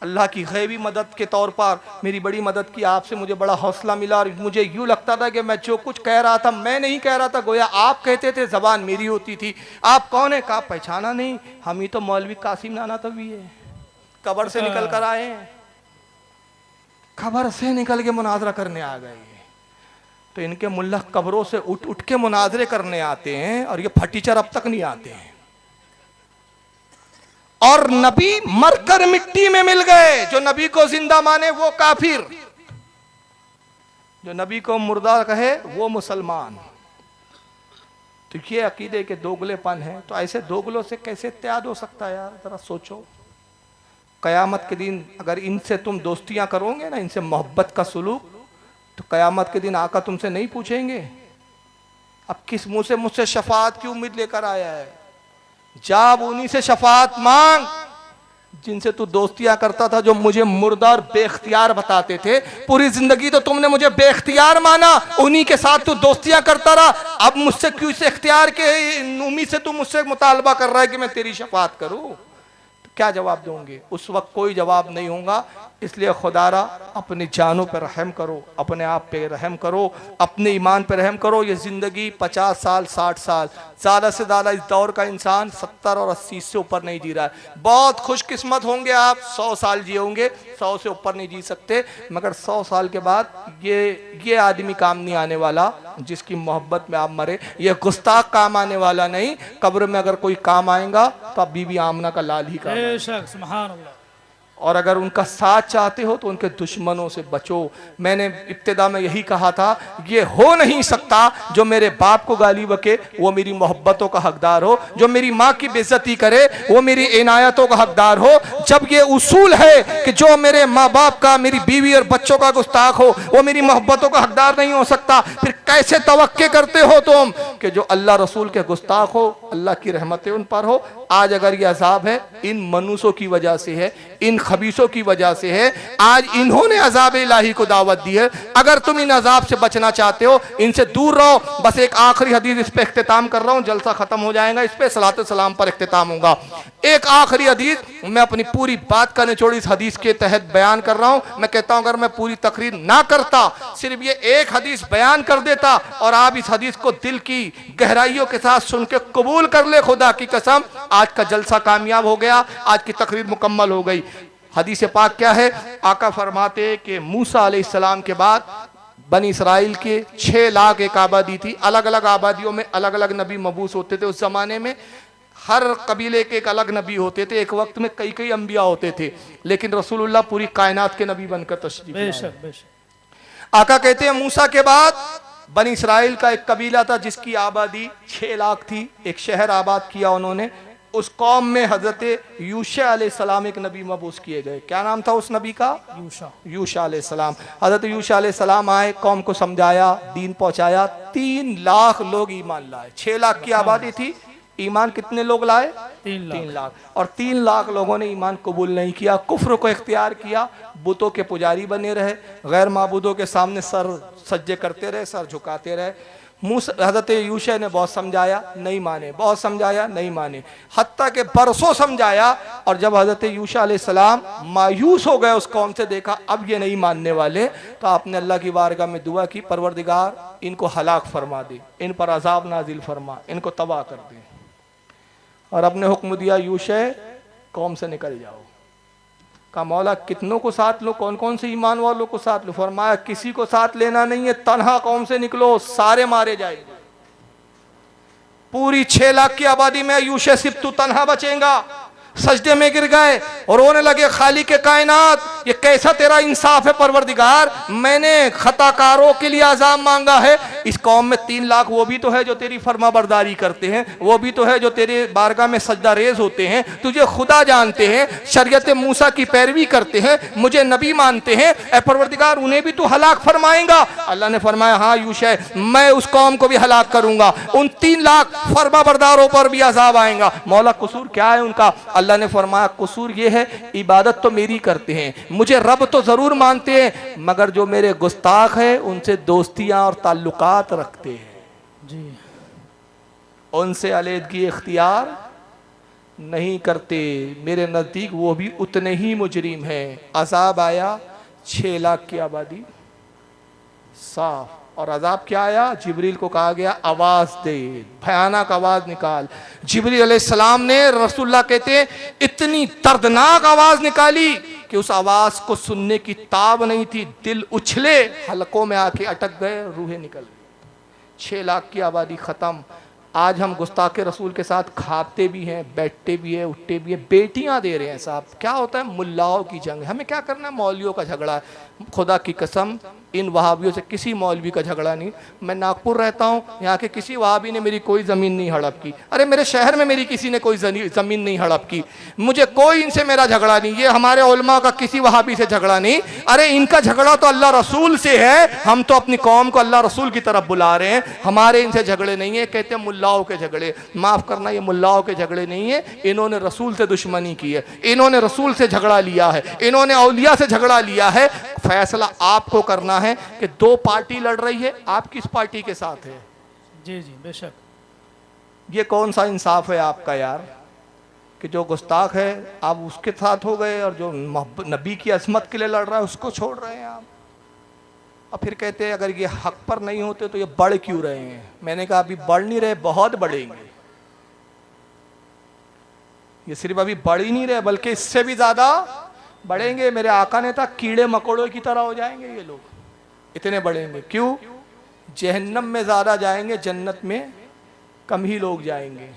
अल्लाह की गैबी मदद के तौर पर मेरी बड़ी मदद की आपसे, मुझे बड़ा हौसला मिला, और मुझे यूँ लगता था कि मैं जो कुछ कह रहा था मैं नहीं कह रहा था, गोया आप कहते थे, जबान मेरी होती थी। आप कौन है? कहा पहचाना नहीं, हम ही तो मौलवी कासिम नाना तवी है, कब्र से निकल कर आए हैं, कब्र से निकल के मुनाजरा करने आ गए। तो इनके मुल्ला कब्रों से उठ उठ के मुनाजरे करने आते हैं, और ये फटीचर अब तक नहीं आते हैं। और नबी मरकर मिट्टी में मिल गए, जो नबी को जिंदा माने वो काफिर, जो नबी को मुर्दा कहे वो मुसलमान। तो ये अकीदे के दोगलेपन है। तो ऐसे दोगलों से कैसे इत्याद हो सकता है यार, जरा सोचो। कयामत के दिन अगर इनसे तुम दोस्तियां करोगे ना, इनसे मोहब्बत का सुलूक, तो कयामत के दिन आका तुमसे नहीं पूछेंगे अब किस मुंह से मुझसे शफाअत की उम्मीद लेकर आया है। जा उन्हीं से शफाअत मांग जिनसे तू दोस्तियां करता था, जो मुझे मुर्दा और बेख्तियार बताते थे। पूरी जिंदगी तो तुमने मुझे बेख्तियार माना, उन्हीं के साथ तू दोस्तियां करता रहा। अब मुझसे क्यों इस इख्तियार के उम्मीद से तू मुझसे मुतालबा कर रहा है कि मैं तेरी शफाअत करूं? क्या जवाब दोगे? उस वक्त कोई जवाब नहीं होगा। इसलिए खुदारा अपनी जानों पर रहम करो, अपने आप पे रहम करो, अपने ईमान पे रहम करो। ये ज़िंदगी 50 साल 60 साल, ज़्यादा से ज़्यादा इस दौर का इंसान 70 और 80 से ऊपर नहीं जी रहा है। बहुत खुशकिस्मत होंगे आप, 100 साल जिए होंगे, 100 से ऊपर नहीं जी सकते। मगर 100 साल के बाद ये आदमी काम नहीं आने वाला जिसकी मोहब्बत में आप मरे। ये गुस्ताख काम आने वाला नहीं। कब्र में अगर कोई काम आएगा तो अब बीबी आमना का लाल ही काम। बेशक, सुभान अल्लाह। और अगर उनका साथ चाहते हो तो उनके दुश्मनों से बचो। मैंने इब्तिदा में यही कहा था, ये हो नहीं सकता जो मेरे बाप को गाली बके वो मेरी मोहब्बतों का हकदार हो, जो मेरी माँ की बेइज्जती करे वो मेरी इनायतों का हकदार हो। जब ये उसूल है कि जो मेरे माँ बाप का, मेरी बीवी और बच्चों का गुस्ताख हो वो मेरी मोहब्बतों का हकदार नहीं हो सकता, फिर कैसे तवक्के करते हो तुम कि जो अल्लाह रसूल के गुस्ताख हो, अल्लाह की रहमतें उन पर हो। आज अगर ये अजाब है, इन मनूसों की वजह से है, इन खबीसों की वजह से है। आज इन्होंने अजाब इलाही को दावत दी है। अगर तुम इन अजाब से बचना चाहते हो, इनसे दूर रहो। बस एक आखिरी हदीस इस पे इख्तिताम कर रहा हूँ, जलसा खत्म हो जाएगा, इस पे सलात सलाम पर इख्तिताम होगा। एक आखिरी हदीस, मैं अपनी पूरी बात का निचोड़ इस हदीस के तहत बयान कर रहा हूँ। मैं कहता हूँ अगर मैं पूरी तकरीर ना करता, सिर्फ ये एक हदीस बयान कर देता और आप इस हदीस को दिल की गहराइयों के साथ सुन के कबूल कर ले, खुदा की कसम आज का जलसा कामयाब हो गया, आज की तकरीर मुकम्मल हो गई। हदीस पाक क्या है? आका फरमाते कि मूसा अलैहिस्सलाम के बाद बनी इसराइल के 6 लाख एक आबादी थी। अलग अलग आबादियों में अलग अलग नबी मबूस होते थे। उस जमाने में हर कबीले के एक अलग नबी होते थे। एक वक्त में कई कई अंबिया होते थे, लेकिन रसूलुल्लाह पूरी कायनात के नबी बनकर तशरीफ लाए। बेशक बेशक। आका कहते हैं मूसा के बाद बनी इसराइल का एक कबीला था जिसकी आबादी 6 लाख थी। एक शहर आबाद किया उन्होंने। उस कौम में हजरत यूशा अलैहिस्सलाम एक नबी मबूस किए गए। क्या नाम था उस नबी का? यूशा अलैहिस्सलाम। हजरत यूशा अलैहिस्सलाम आए, कौम को समझाया, दीन पहुंचाया। 3 लाख लोग ईमान लाए। 6 लाख की आबादी थी, ईमान कितने लोग लाए? 3 लाख। और 3 लाख लोगों ने ईमान कबूल नहीं किया, कुफ्र को इख्तियार किया, बुतों के पुजारी बने रहे, गैर माबूदों के सामने सर सज्जे करते रहे, सर झुकाते रहे। हज़रत यूशा ने बहुत समझाया, नहीं माने, बहुत समझाया, नहीं माने, हत्ता के बरसों समझाया। और जब हज़रत यूशा अलैहिस्सलाम मायूस हो गए, उस कौम से देखा अब ये नहीं मानने वाले, तो आपने अल्लाह की बारगाह में दुआ की, परवरदिगार इनको हलाक फरमा दे, इन पर अजाब नाजिल फरमा, इनको तबाह कर दे। और अपने हुक्म दिया, यूशा कौम से निकल जाओ। का मौला कितनों को साथ लो, कौन कौन से ईमान वालों को साथ लो? फरमाया किसी को साथ लेना नहीं है, तन्हा कौम से निकलो, सारे मारे जाएंगे। पूरी 6 लाख की आबादी में यूशा सिर्फ तू तन्हा बचेगा। सजदे में गिर गए और रोने लगे, खालिक के कायनात ये कैसा तेरा इंसाफ है परवरदिगार, मैंने खताकारों के लिए अजाब मांगा है, इस कौम में 3 लाख वो भी तो है जो तेरी फर्मा बरदारी करते हैं, वो भी तो है जो तेरे बारगाह में सजदा रेज होते हैं, तुझे खुदा जानते हैं, शरीयत मूसा की पैरवी करते हैं, मुझे नबी मानते हैं, ऐ परवरदिगार उन्हें भी तू हलाक फरमाएंगा? अल्लाह ने फरमाया हाँ यूशा, मैं उस कौम को भी हलाक करूंगा, उन 3 लाख फर्मा बरदारों पर भी अजाब आएगा। मौला कसूर क्या है उनका? अल्लाह ने फरमाया कसूर ये है, इबादत तो मेरी करते हैं, मुझे रब तो जरूर मानते हैं, मगर जो मेरे गुस्ताख है उनसे दोस्तियां और ताल्लुकात रखते हैं जी, उनसे अलहदगी इख्तियार नहीं करते। मेरे नजदीक वो भी उतने ही मुजरिम हैं। अजाब आया, 6 लाख की आबादी साफ। और अजाब क्या आया? जिब्रील को कहा गया आवाज दे, भयानक आवाज निकाल। जिब्रील अलैहिस्सलाम ने, रसूलुल्लाह कहते हैं, इतनी दर्दनाक आवाज निकाली कि उस आवाज को सुनने की ताब नहीं थी, दिल उछले, हलकों में आके अटक गए, रूहें निकल गई। 6 लाख की आबादी खत्म। आज हम गुस्ताखे रसूल के साथ खाते भी हैं, बैठते भी हैं, उठते भी हैं, बेटियां दे रहे हैं। साहब क्या होता है? मुल्लाओं की जंग। हमें क्या करना है? मौलवियों का झगड़ा। खुदा की कसम इन वहाबियों से किसी मौलवी का झगड़ा नहीं। मैं नागपुर रहता हूँ, यहाँ के किसी वहाबी ने मेरी कोई ज़मीन नहीं हड़प की। अरे मेरे शहर में मेरी किसी ने कोई ज़मीन नहीं हड़प की, मुझे कोई इनसे मेरा झगड़ा नहीं। ये हमारे उलमा का किसी वहाबी से झगड़ा नहीं। अरे इनका झगड़ा तो अल्लाह रसूल से है, हम तो अपनी कौम को अल्लाह रसूल की तरफ बुला रहे हैं, हमारे इनसे झगड़े नहीं है। कहते हैं मुल्लाओं के झगड़े। माफ़ करना, ये मुल्लाओं के झगड़े नहीं है, इन्होंने रसूल से दुश्मनी की है, इन्होंने रसूल से झगड़ा लिया है, इन्होंने औलिया से झगड़ा लिया है। फैसला आपको करना है कि 2 पार्टी लड़ रही है, आप किस पार्टी के साथ है? जी जी बेशक। ये कौन सा इंसाफ है आपका यार, कि जो गुस्ताख है आप उसके साथ हो गए और जो नबी की अजमत के लिए लड़ रहा है उसको छोड़ रहे हैं आप। और फिर कहते हैं अगर ये हक पर नहीं होते तो ये बढ़ क्यों रहे हैं? मैंने कहा अभी बढ़ नहीं रहे, बहुत बढ़ेंगे। ये सिर्फ अभी बढ़ ही नहीं रहे बल्कि इससे भी ज्यादा बढ़ेंगे। मेरे आका ने था कीड़े मकोड़ों की तरह हो जाएंगे ये लोग, इतने बढ़ेंगे। क्यों? जहन्नम में ज्यादा जाएंगे, जन्नत में कम ही लोग जाएंगे।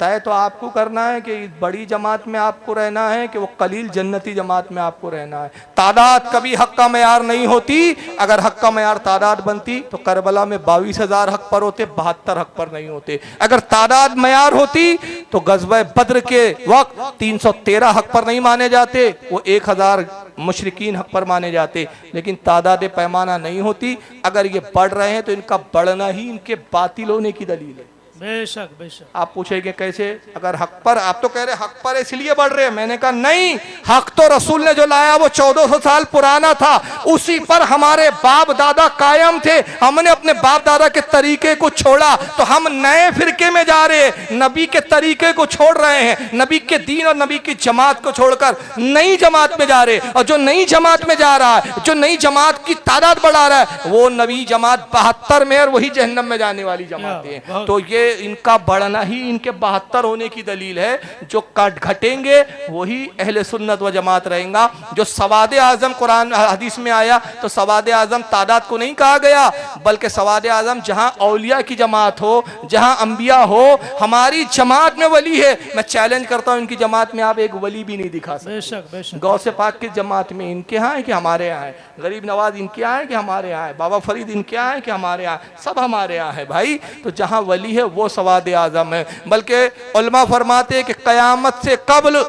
तय तो आपको करना है कि बड़ी जमात में आपको रहना है कि वो कलील जन्नती जमात में आपको रहना है। तादाद कभी हक का मयार नहीं होती। अगर हक का मयार तादाद बनती तो करबला में 22,000 हक पर होते, 72 हक पर नहीं होते। अगर तादाद मयार होती तो गज़वा बद्र के वक्त 313 हक पर नहीं माने जाते, वो 1000 मुशरिकीन हक पर माने जाते। लेकिन तादाद पैमाना नहीं होती। अगर ये बढ़ रहे हैं तो इनका बढ़ना ही इनके बातिल होने की दलील है। बेशक बेशक। आप पूछेंगे कैसे? अगर हक पर, आप तो कह रहे हक पर इसलिए बढ़ रहे हैं। मैंने कहा नहीं, हक तो रसूल ने जो लाया वो 1400 साल पुराना था, उसी पर हमारे बाप दादा कायम थे। हमने अपने बाप दादा के तरीके को छोड़ा तो हम नए फिरके में जा रहे हैं, नबी के तरीके को छोड़ रहे हैं, नबी के दीन और नबी की जमात को छोड़कर नई जमात में जा रहे हैं। और जो नई जमात में जा रहा है, जो नई जमात की तादाद बढ़ा रहा है, वो नबी जमात 72 में और वही जहन्नम में जाने वाली जमात है। तो ये इनका बढ़ना ही इनके 72 होने की दलील है। जो घटेंगे वही अहले सुन्नत व जमात रहेगा। जो सवाद आजम कुरान हदीस में आया तो सवाद आजम तादाद को नहीं कहा गया, बल्कि सवाद आजम जहां औलिया की जमात हो, जहां अंबिया हो। हमारी जमात में वली है, मैं चैलेंज करता हूं इनकी जमात में आप एक वली भी नहीं दिखा सकते। बेशक बेशक। गौसे पाक की जमात में इनके यहाँ है कि हमारे यहाँ है, गरीब नवाज इनके यहाँ है कि हमारे यहाँ है, बाबा फरीद इनके यहाँ है कि हमारे यहाँ, सब हमारे यहाँ है भाई। तो जहाँ वली है वो सवाद आजम है। बल्कि उलमा फरमाते हैं कि क़यामत से कब्ल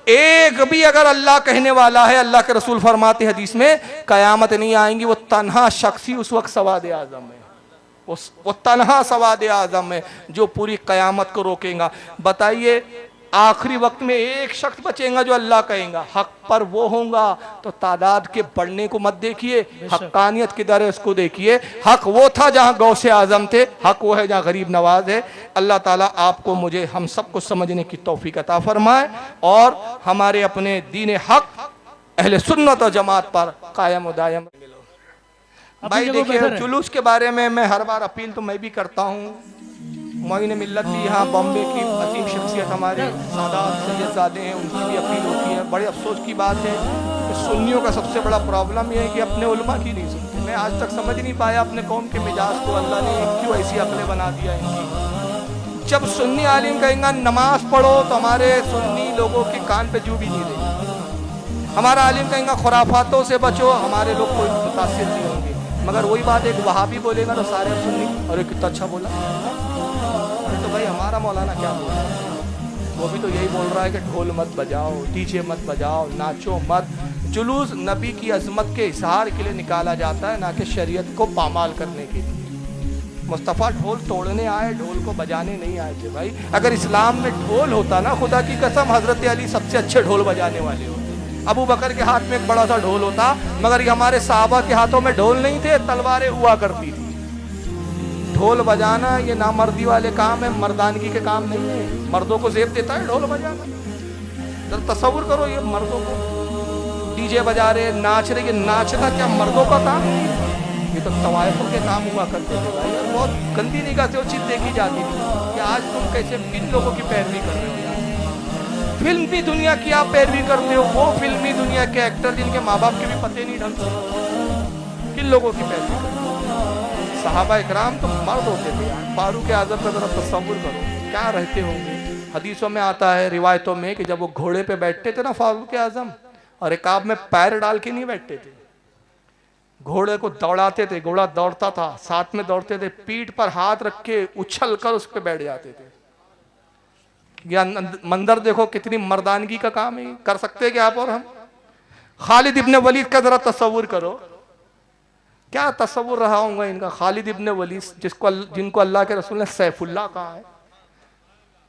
एक भी अगर अल्लाह कहने वाला है, अल्लाह के रसूल फरमाते हदीस में क़यामत नहीं आएंगी, वो तन्हा शख्स ही उस वक्त सवाद आजम है। वो तन्हा सवाद आजम है जो पूरी क़यामत को रोकेगा। बताइए आखिरी वक्त में एक शख्स बचेगा जो अल्लाह कहेगा, हक पर वो होगा। तो तादाद के बढ़ने को मत देखिए, हक्कानियत किधर है उसको देखिए। हक वो था जहाँ गौसे आजम थे, हक वो है जहाँ गरीब नवाज है। अल्लाह ताला आपको मुझे हम सबको समझने की तौफीक अता फरमाए और हमारे अपने दीन हक अहले सुन्नत और जमात पर कायम व दायम। भाई देखिए जुलूस के बारे में मैं हर बार अपील तो मैं भी करता हूँ। मोइन मिल्लत भी यहाँ बॉम्बे की असीम शख्सियत हमारे सादात सैयदजादे हैं, उनकी भी अपील होती है। बड़े अफसोस की बात है कि सुन्नियों का सबसे बड़ा प्रॉब्लम यह है कि अपने उलमा की नहीं सुनते। मैं आज तक समझ नहीं पाया अपने कौम के मिजाज को अल्लाह ने क्यों ऐसी अकलें बना दिया इनकी। जब सुन्नी आलिम कहेंगे नमाज पढ़ो तो हमारे सुन्नी लोगों के कान पे जू भी नहीं रहेगी। हमारा आलिम कहेंगे खुराफातों से बचो, हमारे लोग कोई मुतासिर नहीं होंगे। मगर वही बात एक वहाबी बोलेगा तो सारे सुन्नी अरे कितना अच्छा बोला। तो भाई हमारा मौलाना क्या बोल रहा है? वो भी तो यही बोल रहा है कि ढोल मत बजाओ, डीजे मत बजाओ, नाचो मत। जुलूस नबी की अजमत के इजहार के लिए निकाला जाता है, ना कि शरीयत को पामाल करने के लिए। मुस्तफ़ा ढोल तोड़ने आए, ढोल को बजाने नहीं आए थे भाई। अगर इस्लाम में ढोल होता ना, खुदा की कसम हजरत अली सबसे अच्छे ढोल बजाने वाले होते। अबू बकर के हाथ में एक बड़ा सा ढोल होता, मगर ये हमारे साहबा के हाथों में ढोल नहीं थे, तलवारें हुआ करती थी। ढोल बजाना ये नामर्दी वाले काम है, मर्दानगी के काम नहीं है। मर्दों को जेब देता है ढोल बजाना। जरा तसव्वुर करो, ये मर्दों को डीजे बजा रहे, नाच रहे, ये नाचना क्या मर्दों का काम है? ये तो तवायफों के काम हुआ करते थे भाई। बहुत गंदी निगाह से वो चीज़ देखी जाती थी कि आज तुम कैसे किन लोगों की पैरवी कर रहे हो। फिल्मी दुनिया की आप पैरवी करते हो, वो फिल्मी दुनिया के एक्टर जिनके माँ बाप के भी पते नहीं ढंग से, किन लोगों की पैरवी करते हो? सहाबा इकराम तो मर्द होते थे यार। फारूक आजम का जरा तस्वुर करो क्या रहते होंगे। हदीसों में आता है, रिवायतों में, कि जब वो घोड़े पे बैठते थे ना फारूक आजम, और रिकाब में पैर डाल के नहीं बैठते थे, घोड़े को दौड़ाते थे, घोड़ा दौड़ता था, साथ में दौड़ते थे, पीठ पर हाथ रख के उछल कर उस पर बैठ जाते थे। या मंदिर देखो कितनी मर्दानगी का काम है, कर सकते हैं क्या आप और हम? खालिद इब्ने वलीद का जरा तस्वुर करो, क्या तस्वुर रहा होगा इनका। खालिद इब्ने वलीद जिनको अल्लाह के रसूल ने सैफुल्लाह कहा है,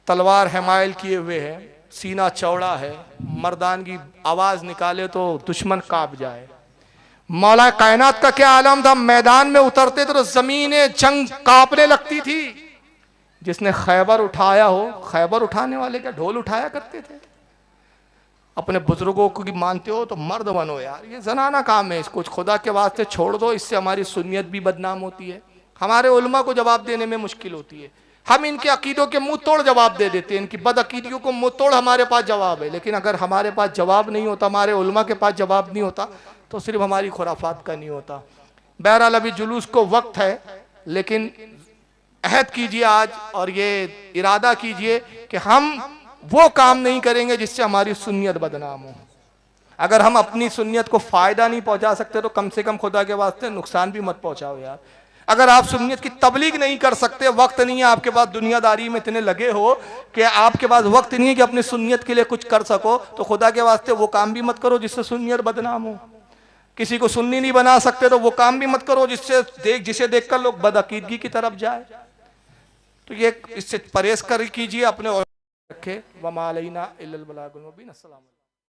तलवार हमायल किए हुए है, सीना चौड़ा है, मर्दानगी, आवाज निकाले तो दुश्मन कांप जाए। मौला कायनात का क्या आलम था, मैदान में उतरते थे तो जमीने जंग कांपने लगती थी। जिसने खैबर उठाया हो, खैबर उठाने वाले क्या ढोल उठाया करते थे? अपने बुजुर्गों को की मानते हो तो मर्द बनो यार, ये जनाना काम है, इसको खुदा के वास्ते छोड़ दो। इससे हमारी सुन्नियत भी बदनाम होती है, हमारे उलमा को जवाब देने में मुश्किल होती है। हम इनके अकीदों के मुंह तोड़ जवाब दे देते हैं, इनकी बदअकीदियों को मुंह तोड़ हमारे पास जवाब है। लेकिन अगर हमारे पास जवाब नहीं होता, हमारे उलमा के पास जवाब नहीं होता, तो सिर्फ हमारी खुराफात का नहीं होता। बहरहाल अभी जुलूस को वक्त है, लेकिन अहद कीजिए आज और ये इरादा कीजिए कि हम वो काम नहीं करेंगे जिससे हमारी सुन्नियत बदनाम हो। अगर हम अपनी सुन्नियत को फायदा नहीं पहुंचा सकते तो कम से कम खुदा के वास्ते नुकसान भी मत पहुंचाओ यार। अगर आप सुन्नियत की तबलीग नहीं कर सकते, वक्त नहीं है आपके पास, दुनियादारी में इतने लगे हो कि आपके पास वक्त नहीं है कि अपनी सुन्नियत के लिए कुछ कर सको, तो खुदा के वास्ते वो काम भी मत करो जिससे सुन्नियत बदनाम हो। किसी को सुन्नी नहीं बना सकते तो वो काम भी मत करो जिसे देखकर लोग बदअकीदगी की तरफ जाए। तो ये इससे परहेज कर कीजिए, अपने रखे। वमा अलैना इल्लल बलागुल मुबीन। अस्सलाम।